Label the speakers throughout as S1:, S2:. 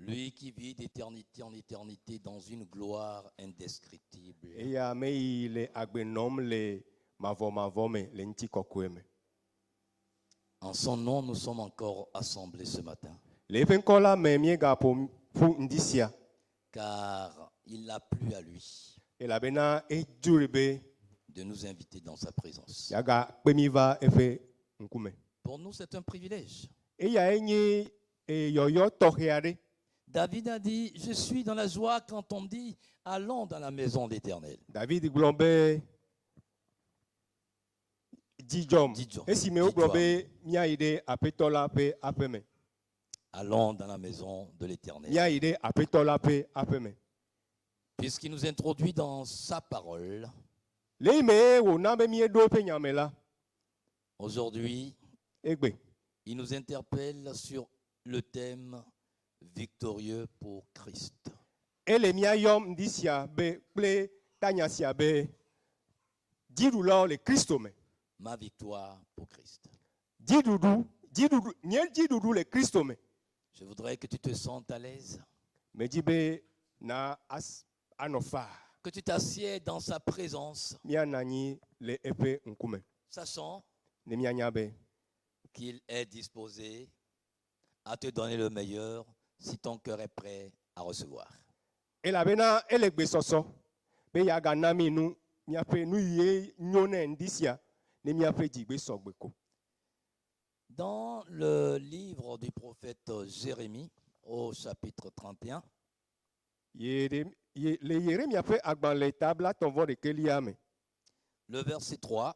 S1: Lui qui vit d'éternité en éternité dans une gloire indescriptible.
S2: Eya me yi le agbenom le mavɔ me le ŋutikɔkɔe me.
S1: En son nom, nous sommes encore assemblés ce matin.
S2: Le eƒe ŋkɔ la me míegaƒo ƒu ŋdi sia.
S1: Car il a plu à lui
S2: Elabena edzo ɖi be
S1: de nous inviter dans sa présence.
S2: yeagakpe mi va eƒe ŋkume.
S1: Pour nous, c'est un privilège.
S2: Eyae nye yɔyɔ tɔxɛ aɖe.
S1: David a dit, je suis dans la joie quand on me dit, allons dans la maison de l'Éternel.
S2: David gblɔ be dzidzɔm esime wogblɔ be míayi ɖe aƒetɔ la ƒe aƒe me.
S1: Allons dans la maison de l'Éternel.
S2: Míayi ɖe aƒetɔ la ƒe aƒe me.
S1: Puisqu'il nous introduit dans sa parole,
S2: le yi me wòna be míeɖo eƒe nya me la,
S1: aujourd'hui,
S2: egbe
S1: il nous interpelle sur le thème victorieux pour Christ.
S2: ele míayɔm ŋdi sia be kple tanya sia be dziɖulawo le Kristo me.
S1: Ma victoire pour Christ.
S2: Dziɖuɖu nye dziɖuɖu le Kristo me.
S1: Je voudrais que tu te sentes à l'aise,
S2: Medzi be na anɔ faa.
S1: que tu t'assieds dans sa présence,
S2: Míanɔ anyi le eƒe ŋkume.
S1: sachant
S2: Ne míanya be
S1: qu'il est disposé à te donner le meilleur si ton cœur est prêt à recevoir.
S2: elabena ele gbesɔsɔ be yeagana mi nu míaƒe nu yie nyo ne ŋdi sia ne míaƒe dzigbe sɔgbe ko.
S1: Dans le livre du prophète Jérémie, au chapitre 31,
S2: Le Yeremia ƒe agbalẽ tabla tɔvɔ ɖekelia me.
S1: le verset 3,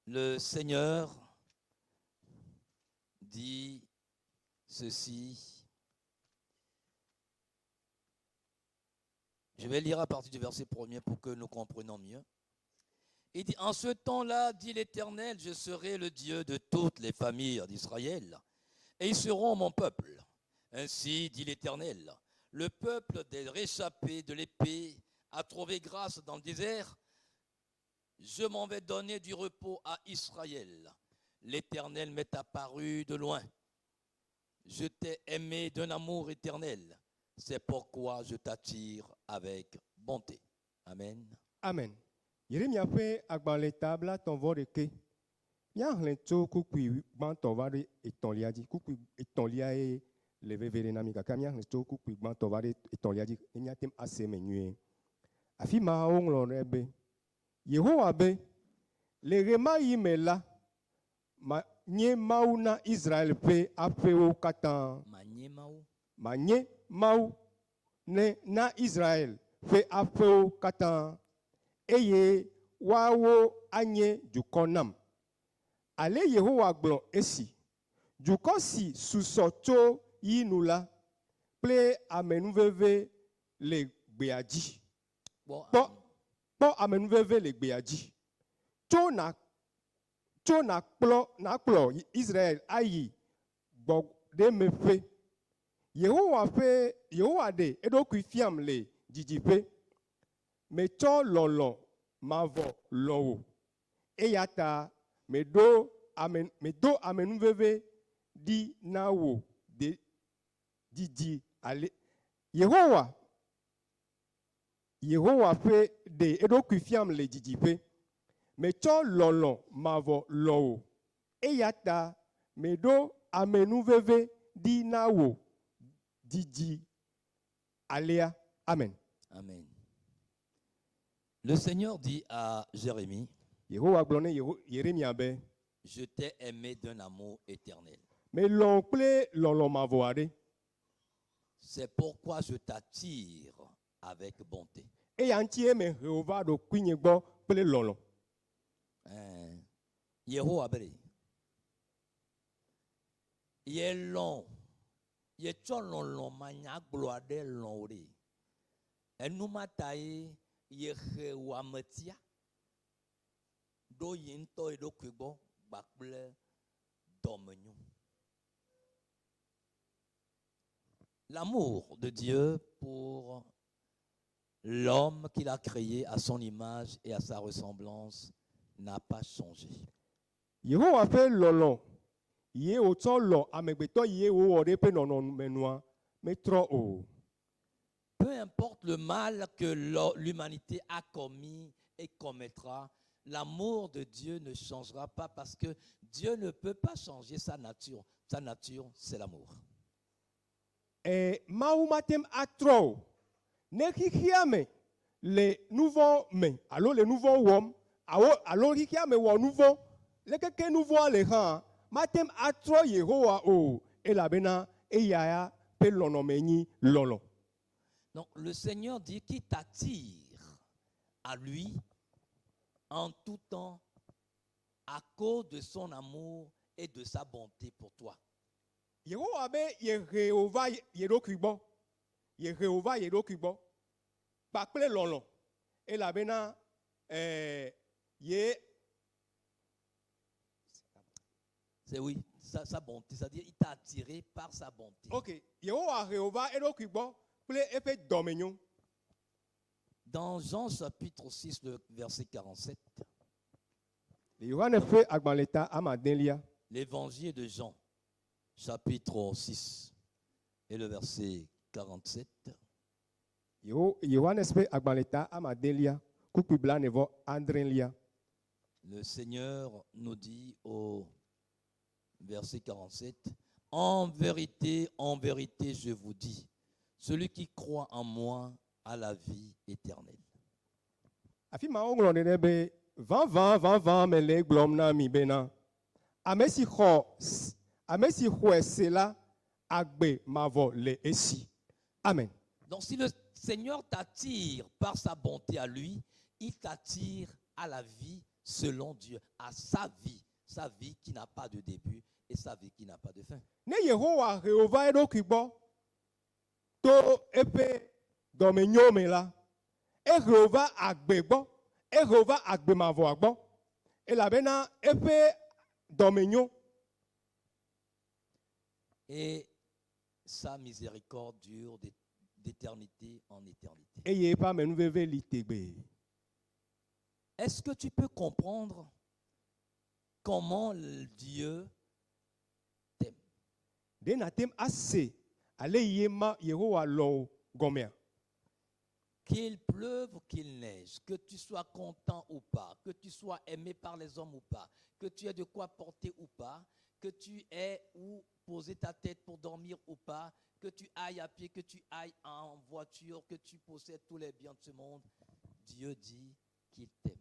S1: le Seigneur dit ceci. Je vais lire à partir du verset 1er pour que nous comprenions mieux. Il dit, en ce temps-là, dit l'Éternel, je serai le Dieu de toutes les familles d'Israël, et ils seront mon peuple. Ainsi, dit l'Éternel, le peuple des réchappés de l'épée a trouvé grâce dans le désert. Je m'en vais donner du repos à Israël. L'Éternel m'est apparu de loin. Je t'ai aimé d'un amour éternel. C'est pourquoi je t'attire avec bonté. Amen.
S2: Amen. Yeremia ƒe agbalẽ tabla tɔvɔ ɖeke. Míaxlẽ tso kukui gbãtɔ va ɖe etɔ̃lia dzi. Kukui etɔ̃lia ye le veve ɖe na mi gake míaxlẽ tso kukui gbãtɔ va ɖe etɔ̃lia dzi ne míate ŋu ase me nyuie. Afi ma woŋlɔ ɖe be Yehowa be le ɣe ma ɣi me la nye Mawu na Israel ƒe aƒewo katã. Manye Mawu na Israel ƒe aƒewo katã. Eye woawo anye dukɔ nam. Ale Yehowa gblɔ esi. Dukɔ si susɔ tso yi nu la kple amenuveve le gbea dzi. Kpɔ amenuveve le gbea dzi. Tso nakplɔ Israel ayi gbɔɖe me ƒe. Yehowa ɖe eɖokui fiam le didiƒe. Metsɔ lɔlɔ mavɔ lɔ wò. Eya ta medo amenuveve ɖi na wò didi ale. Yehowa ƒe ɖe eɖokui fiam le didiƒe. Metsɔ lɔlɔ mavɔ lɔ wò. Eya ta meɖo amenuveve ɖi na wò didi alea. Amen.
S1: Amen. Le Seigneur dit à Jérémie,
S2: Yehowa gblɔ ne Yeremia be
S1: je t'ai aimé d'un amour éternel.
S2: melɔ̃ kple lɔlɔ mavɔ aɖe.
S1: C'est pourquoi je t'attire avec bonté.
S2: Eya ŋutie mehe wò va ɖokuinye gbɔ kple lɔlɔ.
S1: Yehowa be ye lɔ̃ ye tsɔ lɔlɔ manyagblɔ aɖe lɔ̃ wò ɖe. Enuma ta ye yehe wò ametia ɖo yi ŋutɔ eɖokui gbɔ gbakple dɔmenyo. L'amour de Dieu pour l'homme qu'il a créé à son image et à sa ressemblance n'a pas changé.
S2: Yehowa ƒe lɔlɔ Yé o tsɔ lɔ amegbetɔ yé o wɔ ɖe ƒe nɔnɔmenua metrɔ o.
S1: Peu importe le mal que l'humanité a commis et commettra, l'amour de Dieu ne changera pas parce que Dieu ne peut pas changer sa nature. Sa nature, c'est l'amour.
S2: Mawu matem atrɔ o. Ne xixia me le nuvɔ me alo le nuvɔ wɔm alo xixia me wɔ nuvɔ le keke nuvɔa le hã matem atrɔ Yehowa o elabena eya ya ƒe lɔlɔme nyi lɔlɔ.
S1: Donc le Seigneur dit qu'il t'attire à lui en tout temps à cause de son amour et de sa bonté pour toi.
S2: Yehowa be Yehova yeɖokui gbɔ, Yehova yeɖokui gbɔ, kpakple lɔlɔ, elabena ye.
S1: C'est oui, sa bonté, c'est-à-dire il t'a attiré par sa bonté.
S2: Ok, Yehowa Yehova eɖokui gbɔ kple eƒe dɔmenyo.
S1: Dans Jean chapitre 6, le verset 47,
S2: Yohane ƒe agbalẽta amadelia.
S1: l'évangile de Jean, chapitre 6 et le verset 47.
S2: Yohane ƒe agbalẽta amadelia kukui blanevɔ adrelia.
S1: Le Seigneur nous dit au verset 47, en vérité, je vous dis, celui qui croit en moi a la vie éternelle.
S2: Afi ma woŋlɔ ɖe be vavã mele gblɔm na mi bena ame si xɔe se la agbe mavɔ le esi. Amen.
S1: Donc si le Seigneur t'attire par sa bonté à lui, il t'attire à la vie selon Dieu, à sa vie qui n'a pas de début et sa vie qui n'a pas de fin.
S2: Ne Yehowa Yehova eɖokui gbɔ to eƒe dɔmenyo me la, ehova agbe gbɔ, ehova agbe mavɔa gbɔ, elabena eƒe dɔmenyo.
S1: Et sa miséricorde dure d'éternité en éternité.
S2: Eye eƒe amenuveve li tegbe.
S1: Est-ce que tu peux comprendre comment Dieu t'aime?
S2: De natem ase ale yema Yehowa lɔ gɔmea.
S1: Qu'il pleuve ou qu'il neige, que tu sois content ou pas, que tu sois aimé par les hommes ou pas, que tu aies de quoi porter ou pas, que tu aies où poser ta tête pour dormir ou pas, que tu ailles à pied, que tu ailles en voiture, que tu possèdes tous les biens de ce monde, Dieu dit qu'il t'aime.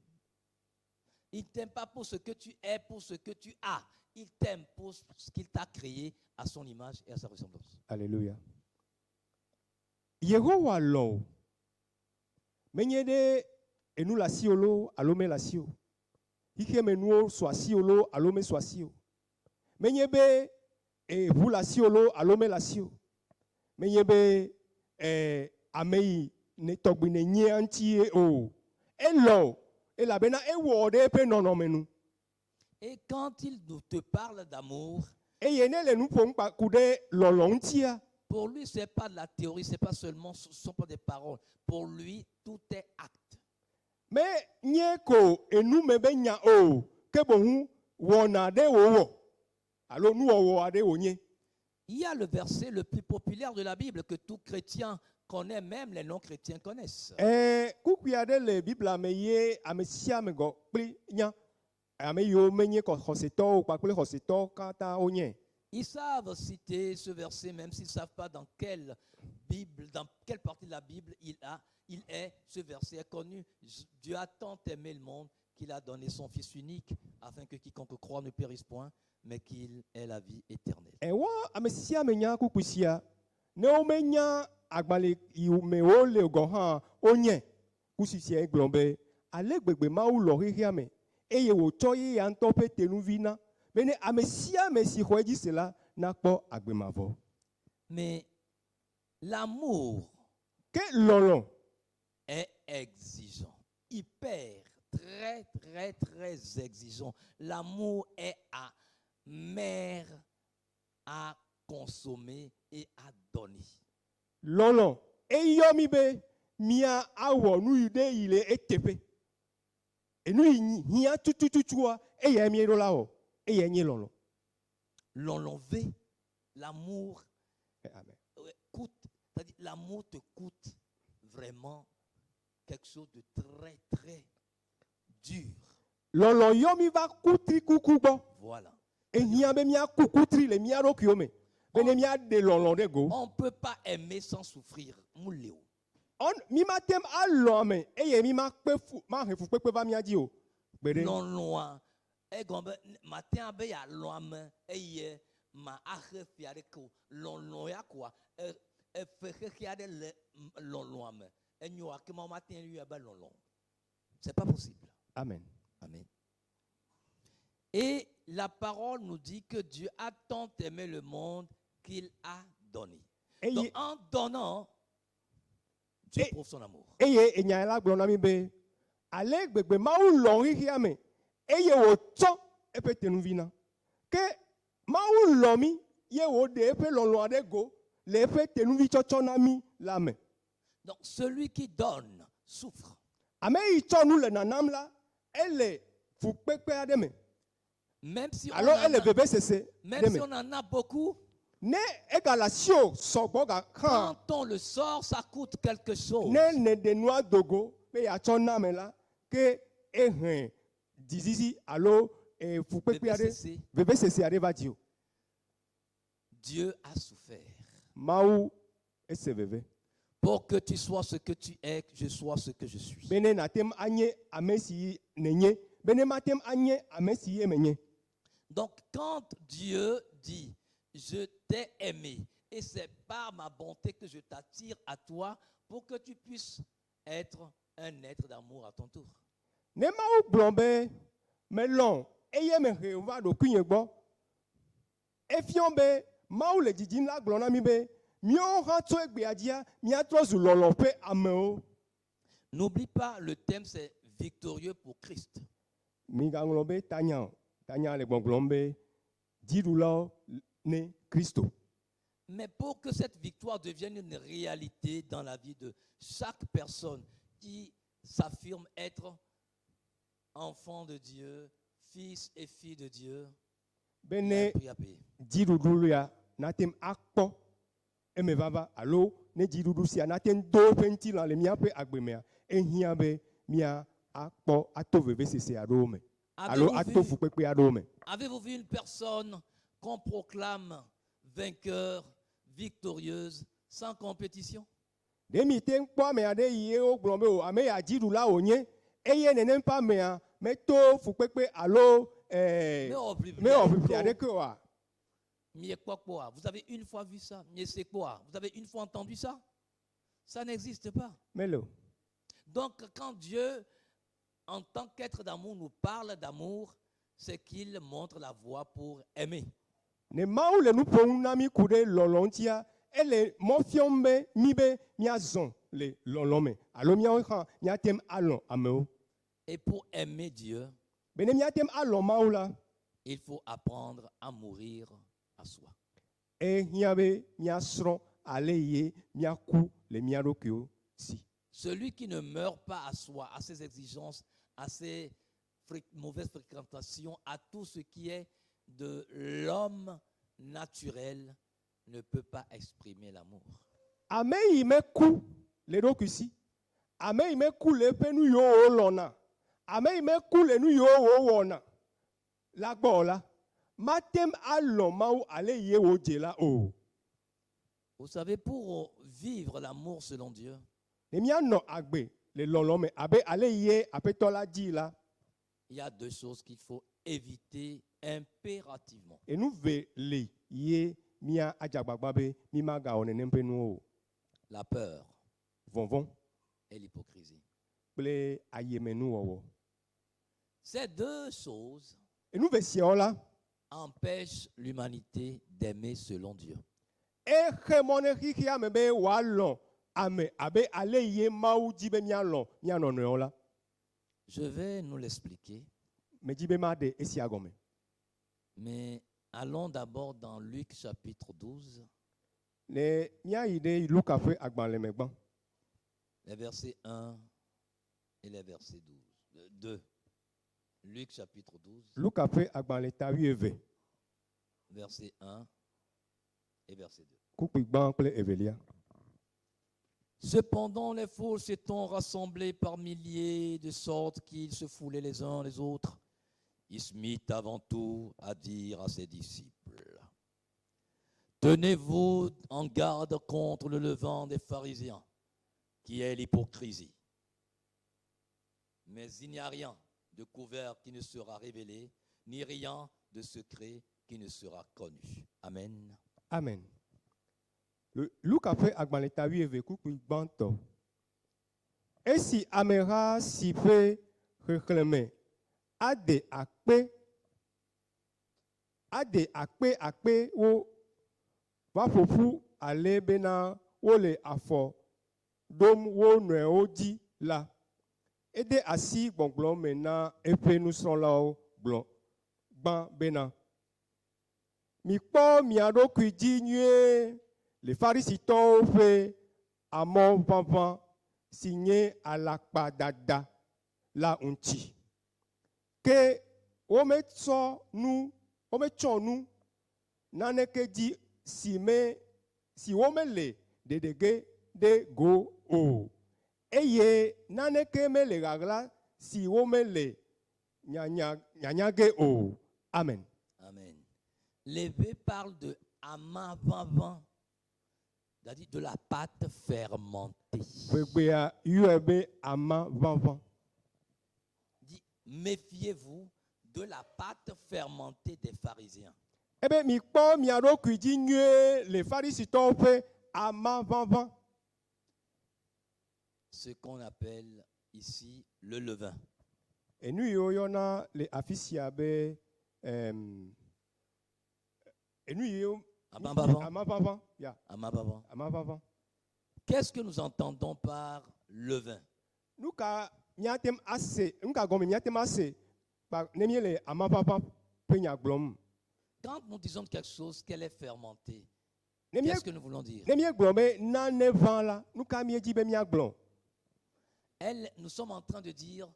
S1: Il ne t'aime pas pour ce que tu es, pour ce que tu as. Il t'aime pour ce qu'il t'a créé à son image et à sa ressemblance.
S2: Alléluia. Yehowa lɔ. Menye ɖe enu le asi lo alo me le asi o. Xixe me nuwo so asi lo alo me so asi o. Menye be ʋu le asi lo alo me le asi o. Menye be ame yi ne tɔgbi ne nyia ŋuti o. Elɔ elabena ewɔ ɖe eƒe nɔnɔme nu.
S1: Et quand il te parle d'amour,
S2: eye ne le nu ƒom ku ɖe lɔlɔ ŋutia,
S1: pour lui, ce n'est pas de la théorie, ce ne sont pas des paroles. Pour lui, tout est acte.
S2: me nye ko enu me be nya o ke bohu wɔna ɖe wowɔ alo nuwɔwɔ aɖe wonye.
S1: Il y a le verset le plus populaire de la Bible que tout chrétien connaît, même les non-chrétiens connaissent.
S2: Kukui aɖe le Biblia me ye ame sia ame gɔ kpli nya. Ame yiwo menye xɔsetɔwo kpakple xɔsetɔwo katã wonye.
S1: Ils savent citer ce verset, même s'ils ne savent pas dans quelle partie de la Bible il est. Ce verset est connu. Dieu a tant aimé le monde qu'il a donné son Fils unique, afin que quiconque croit ne périsse point, mais qu'il ait la vie éternelle.
S2: Ewa ame sia ame nya kukui sia. Ne womenya agbalẽ yi me wole gɔ hã wonye. Kusi sia gblɔ be ale gbegbe Mawu lɔ xexea me eye wòtsɔ ye ya ŋutɔ ƒe tenuvi na. Bene ame sia ame si xɔ edzi se la nakpɔ agbemavɔ.
S1: Mais l'amour est exigeant, hyper, très, très, très exigeant. L'amour est amer à consommer et à donner.
S2: Lɔlɔ eyɔ mi be mia awɔ nu yi ɖe yi le eteƒe. Enu yi hiã tututua eya mi ɖo la wɔ eya nye lɔlɔ.
S1: l'enlever, l'amour
S2: Amen.
S1: coûte, c'est-à-dire l'amour te coûte vraiment quelque chose de très, très dur.
S2: Lɔlɔ yɔ mi va kutri kuku gbɔ.
S1: Voilà.
S2: Ehia be mia kukutri le mia ɖokuiwo me. Bene mia de lɔlɔ ɖe go.
S1: On ne peut pas aimer sans souffrir. Mouleo.
S2: Mi ma tem alɔ ame eye mi ma kpe fu ma he fukpekpe va mia dzi o. Gbeɖe.
S1: Lɔlɔa, egɔme matin be ya lɔ ame eye ma axe fia ɖe ke o. Lɔlɔ ya koa efe xexi aɖe le lɔlɔa me. Enyo ake ma matin lui abe lɔlɔ. C'est pas possible.
S2: Amen.
S1: Amen. Et la parole nous dit que Dieu a tant aimé le monde qu'il a donné. Donc en donnant, Dieu prouve son amour.
S2: Eye enya la gblɔ na mi be ale gbegbe Mawu lɔ xixia me eye wòtsɔ eƒe tenuvi na. Ke Mawu lɔ mi ye wòɖe eƒe lɔlɔa ɖe go le eƒe tenuvi tsɔtsɔ na mi la me.
S1: Donc celui qui donne souffre.
S2: Ame yi tsɔ nu le nanam la, ele fukpekpe aɖe me.
S1: Même si
S2: Alors ele vevesese
S1: même si on en a beaucoup,
S2: ne egale asio sɔgbɔ gakã
S1: quand on le sort, ça coûte quelque chose.
S2: ne ne ɖe nua dogo be yeatsɔ na ame la ke ehe dizizi alo fukpekpe aɖe vevesese aɖe va dzi o.
S1: Dieu a souffert.
S2: Mawu ese veve.
S1: Pour que tu sois ce que tu es, que je sois ce que je suis.
S2: Bene natem anye ame si nenye, bene matem anye ame si ye menye.
S1: Donc quand Dieu dit je t'ai aimé et c'est par ma bonté que je t'attire à toi pour que tu puisses être un être d'amour à ton tour.
S2: Ne Mawu gblɔ be melɔ̃ eye mehe va ɖokuinye gbɔ. Efiɔ be Mawu le dzidzim la gblɔ na mi be míawo hã tso egbea dzia míatrɔ zu lɔlɔ ƒe amewo.
S1: N'oublie pas, le thème c'est victorieux pour Christ.
S2: Migaŋlɔ be tanya le gbɔgblɔm be dziɖulawo ne Kristo.
S1: Mais pour que cette victoire devienne une réalité dans la vie de chaque personne qui s'affirme être enfant de Dieu, fils et fille de Dieu, il y a un prix à payer.
S2: Dziɖuɖu ya natem akpɔ eme vava alo ne dziɖuɖu sia natem do ƒe ŋutilã le míaƒe agbemea ehiã be mía akpɔ ato vevesese aɖewo me alo ato fukpekpe aɖewo me.
S1: Avez-vous vu une personne qu'on proclame vainqueur, victorieuse, sans compétition?
S2: Ɖe mi te kpɔ ame aɖe yi wogblɔ be o ame ya dziɖula wònye eye nenem ƒe amea meto fukpekpe alo mewɔ ʋiʋli aɖeke oa.
S1: Vous avez une fois vu ça? Vous avez une fois entendu ça? Ça n'existe pas.
S2: Melo.
S1: Donc quand Dieu, en tant qu'être d'amour, nous parle d'amour, c'est qu'il montre la voie pour aimer.
S2: Ne Mawu le nu ƒom na mi ku ɖe lɔlɔ ŋutia, ele mɔ fiɔm be mi be míazɔ le lɔlɔ me alo míawo hã míatem alɔ amewo.
S1: Et pour aimer Dieu,
S2: Bene míatem alɔ Mawu la,
S1: il faut apprendre à mourir à soi.
S2: ehiã be míasrɔ̃ ale ye míaku le mía ɖokuiwo si.
S1: Celui qui ne meurt pas à soi, à ses exigences, à ses mauvaises fréquentations, à tout ce qui est de l'homme naturel, ne peut pas exprimer l'amour.
S2: Ame yi meku le ɖokui si, ame yi meku le eƒe nu yiwo wòlɔ̃na, ame yi meku le nu yiwo wòwɔna la gbɔ la, matem alɔ Mawu ale ye wòdze la o.
S1: Vous savez, pour vivre l'amour selon Dieu,
S2: Ne míanɔ agbe le lɔlɔ me abe ale ye aƒetɔ la dzi la,
S1: il y a deux choses qu'il faut éviter impérativement.
S2: enu ve le ye mía adzagbagba be mi magawɔ nenem ƒe nuwo o.
S1: La peur
S2: Vɔvɔ̃
S1: et l'hypocrisie.
S2: kple ayemenuwɔwɔ.
S1: Ces deux choses
S2: Enu ve siawo la,
S1: empêchent l'humanité d'aimer selon Dieu.
S2: exe mɔ ne xixia me be wòalɔ ame abe ale ye Mawu dzi be míalɔ mía nɔnɔewo la.
S1: Je vais nous l'expliquer,
S2: Medzi be maɖe esia gɔme.
S1: mais allons d'abord dans Luc chapitre 12,
S2: Ne míayi ɖe Luka ƒe agbalẽ me gbã.
S1: les versets 1 et les versets 2. Luc chapitre 12,
S2: Luka ƒe agbalẽ ta 12.
S1: verset 1 et verset 2.
S2: kukui gbã kple evelia.
S1: Cependant, les foules s'étant rassemblées par milliers, de sorte qu'ils se foulaient les uns les autres, il se mit avant tout à dire à ses disciples, tenez-vous en garde contre le levain des pharisiens, qui est l'hypocrisie. Mais il n'y a rien de couvert qui ne sera révélé, ni rien de secret qui ne sera connu. Amen.
S2: Amen. Luka ƒe agbalẽta 12 kukui gbãtɔ. Esi ameha si ƒe xexlẽme ade akpe wo va ƒoƒu ale bena wole afɔ ɖom wo nɔewo dzi la, ede asi gbɔgblɔ me na eƒe nusrɔ̃lawo gbã bena mikpɔ mia ɖokui dzi nyuie le Farisitɔwo ƒe amɔ ʋaʋã si nye alakpadada la ŋuti. Ke wometsɔ nu naneke dzi si womele ɖeɖege ɖe go o, eye naneke mele ɣaɣla si womele nyanyage o. Amen.
S1: Amen. Lévé parle de amas vavant, c'est-à-dire de la pâte fermentée.
S2: Gbegbea yɔe ama vavã.
S1: Dit, méfiez-vous de la pâte fermentée des pharisiens.
S2: Ebe mikpɔ mia ɖokui dzi nyuie le Farisitɔwo ƒe ama vavã.
S1: Ce qu'on appelle ici le levain.
S2: Enu yiwo yɔna le afi sia be enu yiwo
S1: Ama vavant.
S2: ama vavã, ya
S1: Amas vavant.
S2: ama vavã.
S1: Qu'est-ce que nous entendons par levain?
S2: Nu ka gɔme míatem ase ne míele ama vavã ƒe nya gblɔm.
S1: Quand nous disons quelque chose qu'elle est fermentée,
S2: Ne
S1: qu'est-ce que nous voulons dire?
S2: míegblɔ be nane vã la, nu ka míedzi be míagblɔ?
S1: Nous sommes en train de dire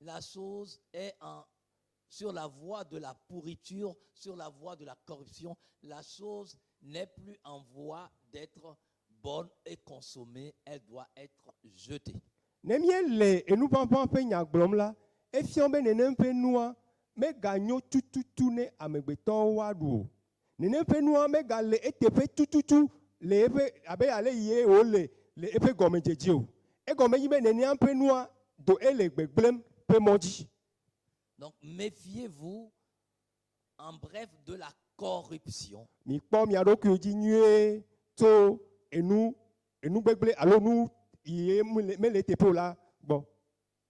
S1: la chose est sur la voie de la pourriture, sur la voie de la corruption. La chose n'est plus en voie d'être bonne et consommée, elle doit être jetée.
S2: Ne míele enu vavã ƒe nya gblɔm la, efiɔ be nenem ƒe nua meganyo tututu ne amegbetɔwo woaɖu o. Nenem ƒe nua megale eteƒe tututu le eƒe abe ale yie wòle le eƒe gɔmedzedze o. Egɔme yi be nenea ƒe nua do ele gbegblẽm ƒe mɔ dzi.
S1: Donc méfiez-vous, en bref, de la corruption.
S2: Mikpɔ mia ɖokuiwo dzi nyuie tso enu gbegblẽ alo nu yi mele teƒe o la gbɔ.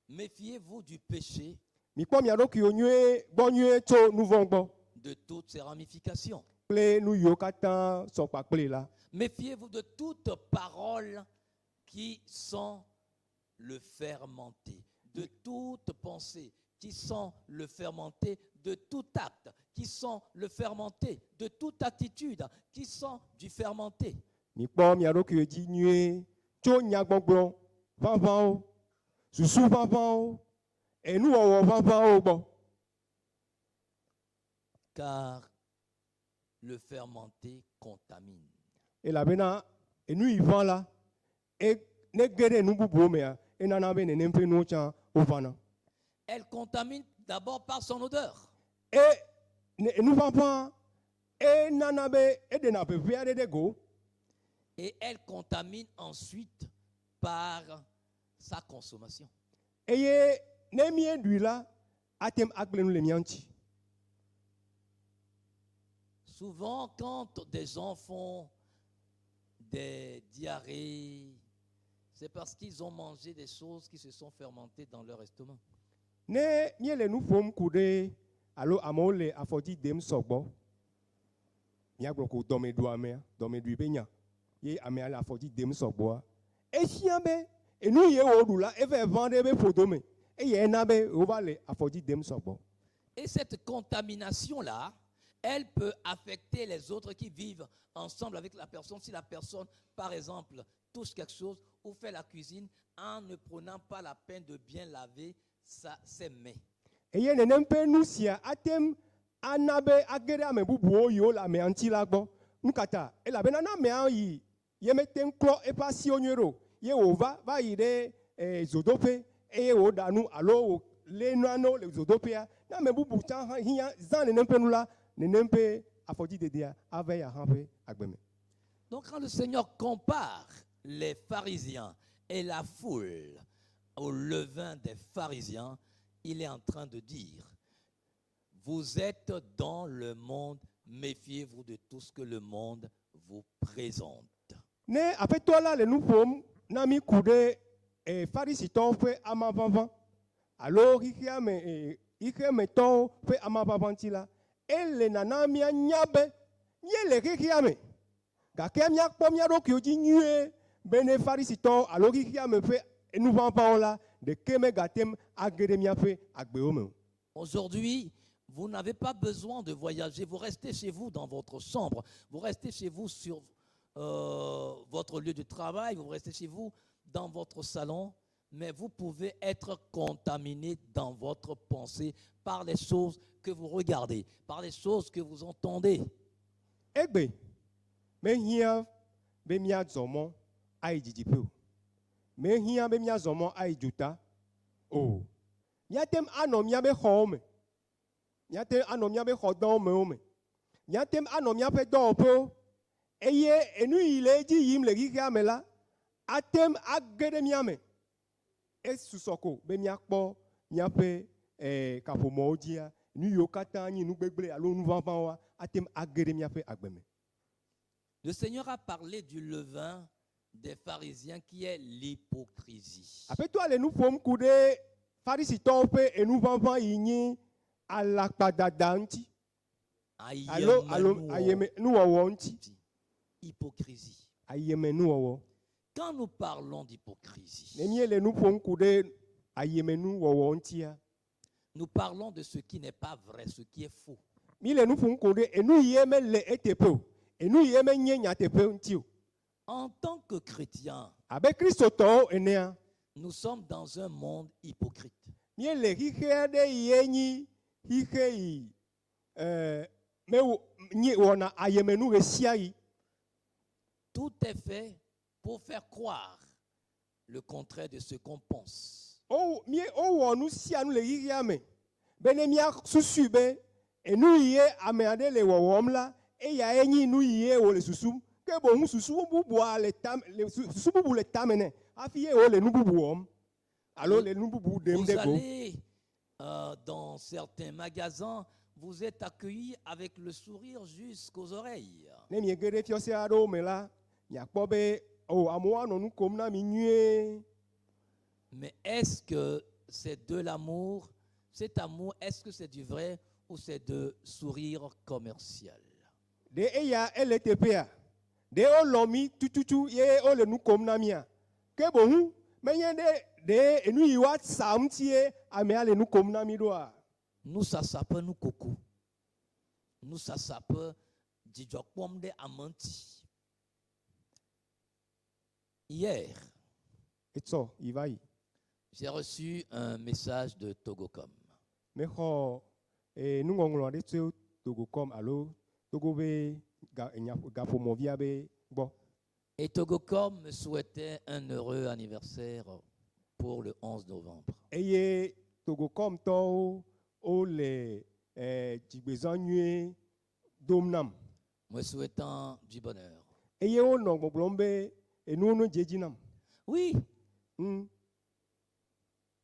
S1: Méfiez-vous du péché,
S2: Mikpɔ mia ɖokuiwo gbɔ nyuie tso nu vɔ̃ gbɔ
S1: de toutes ses ramifications.
S2: kple nu yiwo katã sɔ kpakple la.
S1: Méfiez-vous de toutes paroles qui sont le fermenté, de toute pensée qui sont le fermenté, de tout acte qui sont le fermenté, de toute attitude qui sont du fermenté.
S2: Mikpɔ mia ɖokuiwo dzi nyuie tso nyagbɔgblɔ vavãwo, susu vavãwo, enuwɔwɔ vavãwo gbɔ.
S1: Car le fermenté contamine.
S2: Elabena enu yi vã la, ne ge ɖe nu bubuwo mea, enana be nenem ƒe nuwo tsã wovana.
S1: Elle contamine d'abord par son odeur.
S2: Enu vavã enana be eɖena ʋeʋẽ aɖe ɖe go.
S1: Et elle contamine ensuite par sa consommation.
S2: Eye ne míeɖui la, atem agblẽ nu le mía ŋuti.
S1: Souvent, quand des gens font des diarrhées, c'est parce qu'ils ont mangé des choses qui se sont fermentées dans leur estomac.
S2: Ne míele nu ƒom ku ɖe alo amewo le afɔdzi dem sɔgbɔ, míagblɔ ko dɔmeɖua mea, dɔmeɖui be nya, ye amea le afɔdzi dem sɔgbɔa, efia be enu ye woɖu la eva vã ɖe ebe ƒodo me, eye ena be wova le afɔdzi dem sɔgbɔ.
S1: Et cette contamination-là, elle peut affecter les autres qui vivent ensemble avec la personne. Si la personne, par exemple, touche quelque chose ou fait la cuisine en ne prenant pas la peine de bien laver ses mains.
S2: Eye nenem ƒe nu sia atem anabe agere ame bubu yo la me anti la gbo nkata e la be na me an yi ye meten klo e pa si onyero ye o va yi de zodope e o danu alo le nano le zodope na me bubu tan hiya zan ne npe nula ne nempe afodi dedea ave ya hanpe agbeme.
S1: Donc quand le Seigneur compare les pharisiens et la foule au levain des pharisiens, il est en train de dire, vous êtes dans le monde, méfiez-vous de tout ce que le monde vous présente.
S2: Ne après toi là le nous pom na mi kude pharisito fe amavanvan alors ike me to fe amavanvanti la ele nana mi anyabe ye le kikiame gake mi akpo mi ro ki oji nyue bene pharisito alors kikiame fe nous vanvan la de keme gatem agere mi afe agbe ome.
S1: Aujourd'hui, vous n'avez pas besoin de voyager, vous restez chez vous dans votre chambre, vous restez chez vous sur votre lieu de travail, vous restez chez vous dans votre salon, mais vous pouvez être contaminé dans votre pensée par les choses que vous regardez, par les choses que vous entendez.
S2: Egbe me hia be mia zomo ai jijipe o me hia be mia zomo ai juta o miatem ano mia be home miatem ano mia be hodon me ome miatem ano mia be do po eye enu ile ji yim le giga me la atem agede mia me esusoko be mia kpo mia pe kapomo odia nu yo kata yin nu gbegble alo nu vanvan wa atem agede mia pe agbeme.
S1: Le Seigneur a parlé du levain des pharisiens qui est l'hypocrisie.
S2: Après toi le nous pom kude pharisito pe enu vanvan yin alakpadadanti alo ayeme nu wonti
S1: hypocrisie.
S2: ayeme nu wo.
S1: Quand nous parlons d'hypocrisie,
S2: Nemiele nu pom kude ayeme nu wonti ya.
S1: nous parlons de ce qui n'est pas vrai, ce qui est faux.
S2: Mile nu pom kude enu yeme le etepo enu yeme nyenya tepe ntio.
S1: En tant que chrétiens,
S2: Avec Christo to enea
S1: nous sommes dans un monde hypocrite.
S2: miele hike de yenyi hike yi me nyi wona ayeme nu resiai.
S1: Tout est fait pour faire croire le contraire de ce qu'on pense.
S2: O mi o wonu sia nu le yiriame bene mia susu be enu ye ameade le wowom la e ya enyi nu ye o le susu ke bo hu susu bubu le tam le susu bubu le tamene afi ye o le nu bubu om alors le nu bubu dem
S1: Vous
S2: de go.
S1: allez dans certains magasins, vous êtes accueillis avec le sourire jusqu'aux oreilles.
S2: Ne mi gere fiose ado me la nya kpo be o amoa no nu kom na mi nue.
S1: Mais est-ce que c'est de l'amour? Cet amour, est-ce que c'est du vrai ou c'est de sourire commercial?
S2: De eya LTPA de o lomi tututu ye o le nu kom na mia ke bo hu menye de enu yiwa samtie ame ale nu kom na mi doa.
S1: Nous ça s'appelle nous coco. Nous ça s'appelle djokpom de amanti. Hier,
S2: Etso ivai
S1: j'ai reçu un message de Togocom.
S2: me ho nu ngonglo de tso togo kom alo togo be ga promovia be bo.
S1: Et Togocom me souhaitait un heureux anniversaire pour le 11 novembre.
S2: Eye togo kom to o le jigbezan nue domnam
S1: Me souhaitant du bonheur.
S2: eye o no gbogbombe enu no jejinam.
S1: Oui,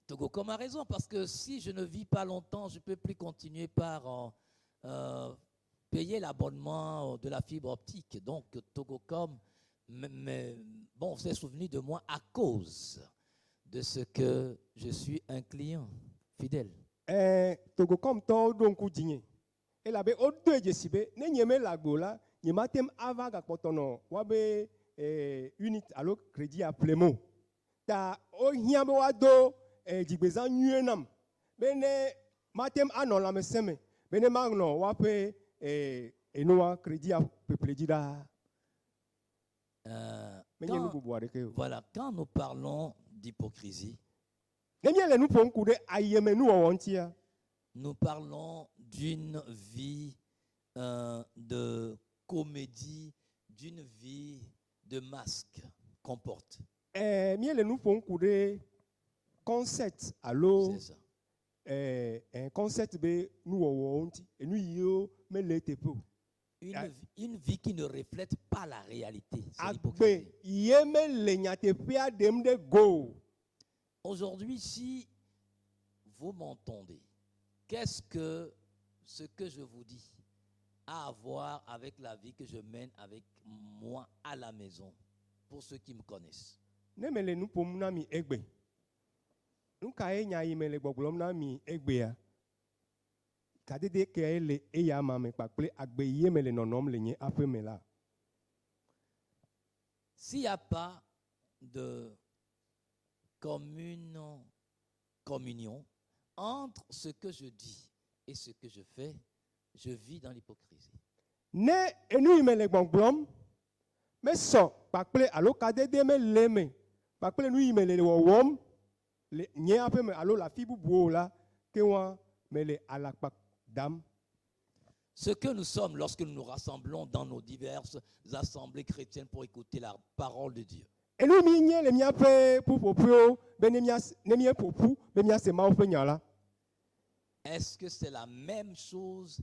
S1: Togocom a raison, parce que si je ne vis pas longtemps, je ne peux plus continuer par payer l'abonnement de la fibre optique. Donc Togocom s'est souvenu de moi à cause de ce que je suis un client fidèle.
S2: Togo kom to don ku jinye e la be o do ejesibe ne nyeme lagbo la nyematem ava ga potono wa be unit alo credit a plemo ta o hia be wa do jigbezan nue nam bene matem anola meseme bene magno wa pe enoa credit a pepleji da menye nu bubu areke o.
S1: Voilà, quand nous parlons d'hypocrisie,
S2: Ne miele nu pon ku de ayeme nu wontia
S1: nous parlons d'une vie de comédie, d'une vie de masque qu'on porte.
S2: Mie le nu ƒom ku ɖe concept alo
S1: C'est ça.
S2: un concept be nuwɔwɔwo ŋuti enu yiwo mele teƒe o.
S1: Une vie qui ne reflète pas la réalité. C'est
S2: Agbe
S1: l'hypocrisie.
S2: ye mele nyateƒea ɖem ɖe go o.
S1: Aujourd'hui, si vous m'entendez, qu'est-ce que ce que je vous dis a à voir avec la vie que je mène avec moi à la maison, pour ceux qui me connaissent?
S2: Ne mele nu ƒom na mi egbe. Nu ka ye nya yi mele gbɔgblɔm na mi egbea? Kadede ke le eya ma me kpakple agbe ye mele nɔnɔm le nye aƒe me la.
S1: S'il n'y a pas de commune communion entre ce que je dis et ce que je fais, je vis dans l'hypocrisie.
S2: Ne enu yi mele gbɔgblɔm me sɔ kpakple alo kadede me le me kpakple nu yi mele wɔwɔm le nye aƒe me alo le afi bubuwo la ke wa mele alakpa dam.
S1: Ce que nous sommes lorsque nous nous rassemblons dans nos diverses assemblées chrétiennes pour écouter la parole de Dieu.
S2: Enu mi nye le miaƒe ƒuƒoƒewo be ne míeƒoƒu be míase Mawu ƒe nya la.
S1: Est-ce que c'est la même chose,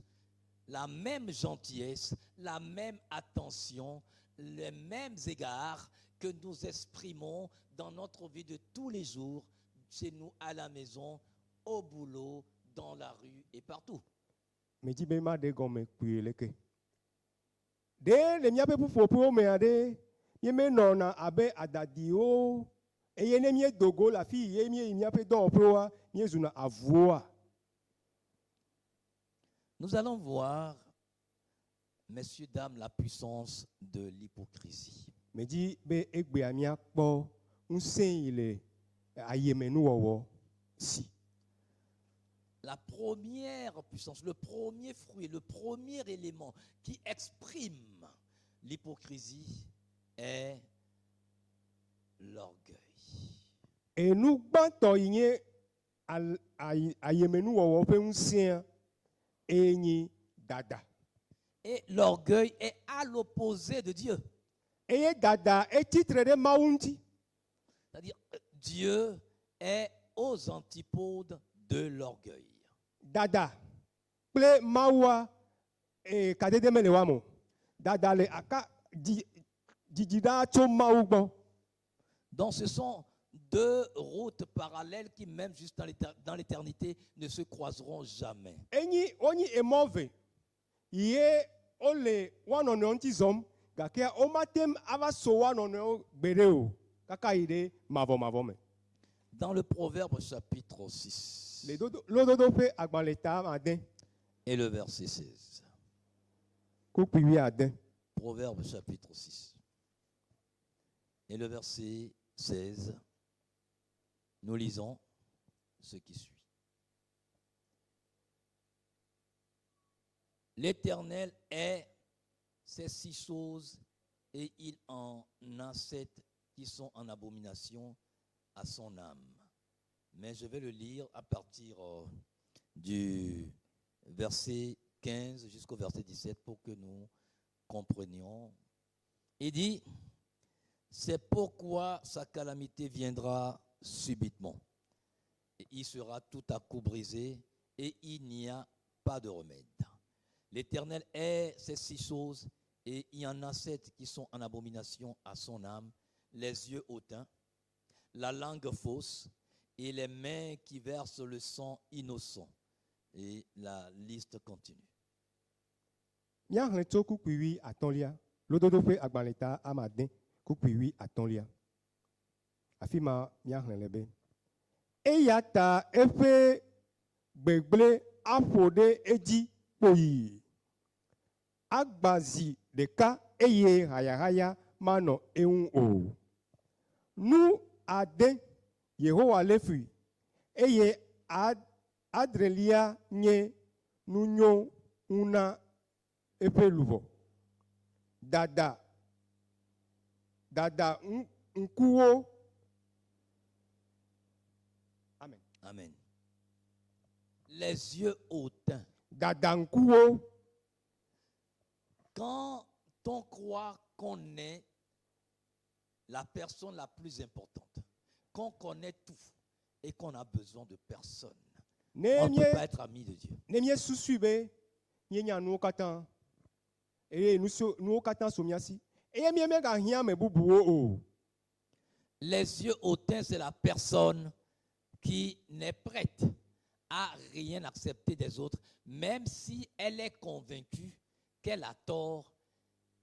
S1: la même gentillesse, la même attention, les mêmes égards que nous exprimons dans notre vie de tous les jours, chez nous, à la maison, au boulot, dans la rue et partout?
S2: Me di be ma de gɔme kpuie leke. De le miaƒe ƒuƒoƒewo mea ɖe míemenɔna abe adadiwo eye ne míedo le afi yi ye míeyi míaƒe dɔwɔƒewoa míezuna avuwoa.
S1: Nous allons voir, messieurs, dames, la puissance de l'hypocrisie.
S2: Me di be egbea míakpɔ ŋusẽ yi le ayemenuwɔwɔ si.
S1: La première puissance, le premier fruit, le premier élément qui exprime l'hypocrisie est l'orgueil.
S2: Enu gbãtɔ yi nye ayemenuwɔwɔ ƒe ŋusẽa eye nye dada.
S1: Et l'orgueil est à l'opposé de Dieu.
S2: Eye dada etitre ɖe Mawu ŋuti.
S1: C'est-à-dire, Dieu est aux antipodes de l'orgueil.
S2: Dada kple Mawua kadede me le wa mo. Dada le aka didi ɖa tso Mawu gbɔ.
S1: Donc ce sont deux routes parallèles qui, même juste dans l'éternité, ne se croiseront jamais.
S2: Enyi wonyi emɔ ve ye wole wa nɔnɔewo ŋuti zɔm gake womatem ava so wa nɔnɔewo gbe ɖe o kaka yi ɖe mavɔmavɔ me.
S1: Dans le Proverbe chapitre 6
S2: Le lododo ƒe agbalẽ ta ade
S1: et le verset 16.
S2: kukui wi ade.
S1: Proverbe chapitre 6 et le verset 16. Nous lisons ce qui suit. L'Éternel est ces 6 choses et il en a 7 qui sont en abomination à son âme. Mais je vais le lire à partir du verset 15 jusqu'au verset 17 pour que nous comprenions. Il dit, c'est pourquoi sa calamité viendra subitement. Et il sera tout à coup brisé et il n'y a pas de remède. L'Éternel est ces 6 choses et il y en a 7 qui sont en abomination à son âme, les yeux hautains, la langue fausse et les mains qui versent le sang innocent. Et la liste continue.
S2: Míaxlẽ tso kukui wi atɔ̃lia lododo ƒe agbalẽ ta amade kukui wi atɔ̃lia. Afi ma míaxlẽ le be eya ta eƒe gbegblẽ aƒo ɖe edzi kpoyi. Agbazi ɖeka eye hayahaya manɔ eŋu o. Nu ade Yehowa le fui eye adrelia nye nunyo una eƒe luʋɔ. Dada ŋkuwo. Amen.
S1: Amen. Les yeux hautains.
S2: dadankuwo.
S1: Quand on croit qu'on est la personne la plus importante, qu'on connaît tout et qu'on a besoin de personne, on ne peut pas être ami de Dieu.
S2: Nemie susube, nyenya nuwo katan. Eye nuwo katan somiasi. Eye mie ga hia me bubuwo o.
S1: Les yeux hautains, c'est la personne qui n'est prête à rien accepter des autres, même si elle est convaincue qu'elle a tort,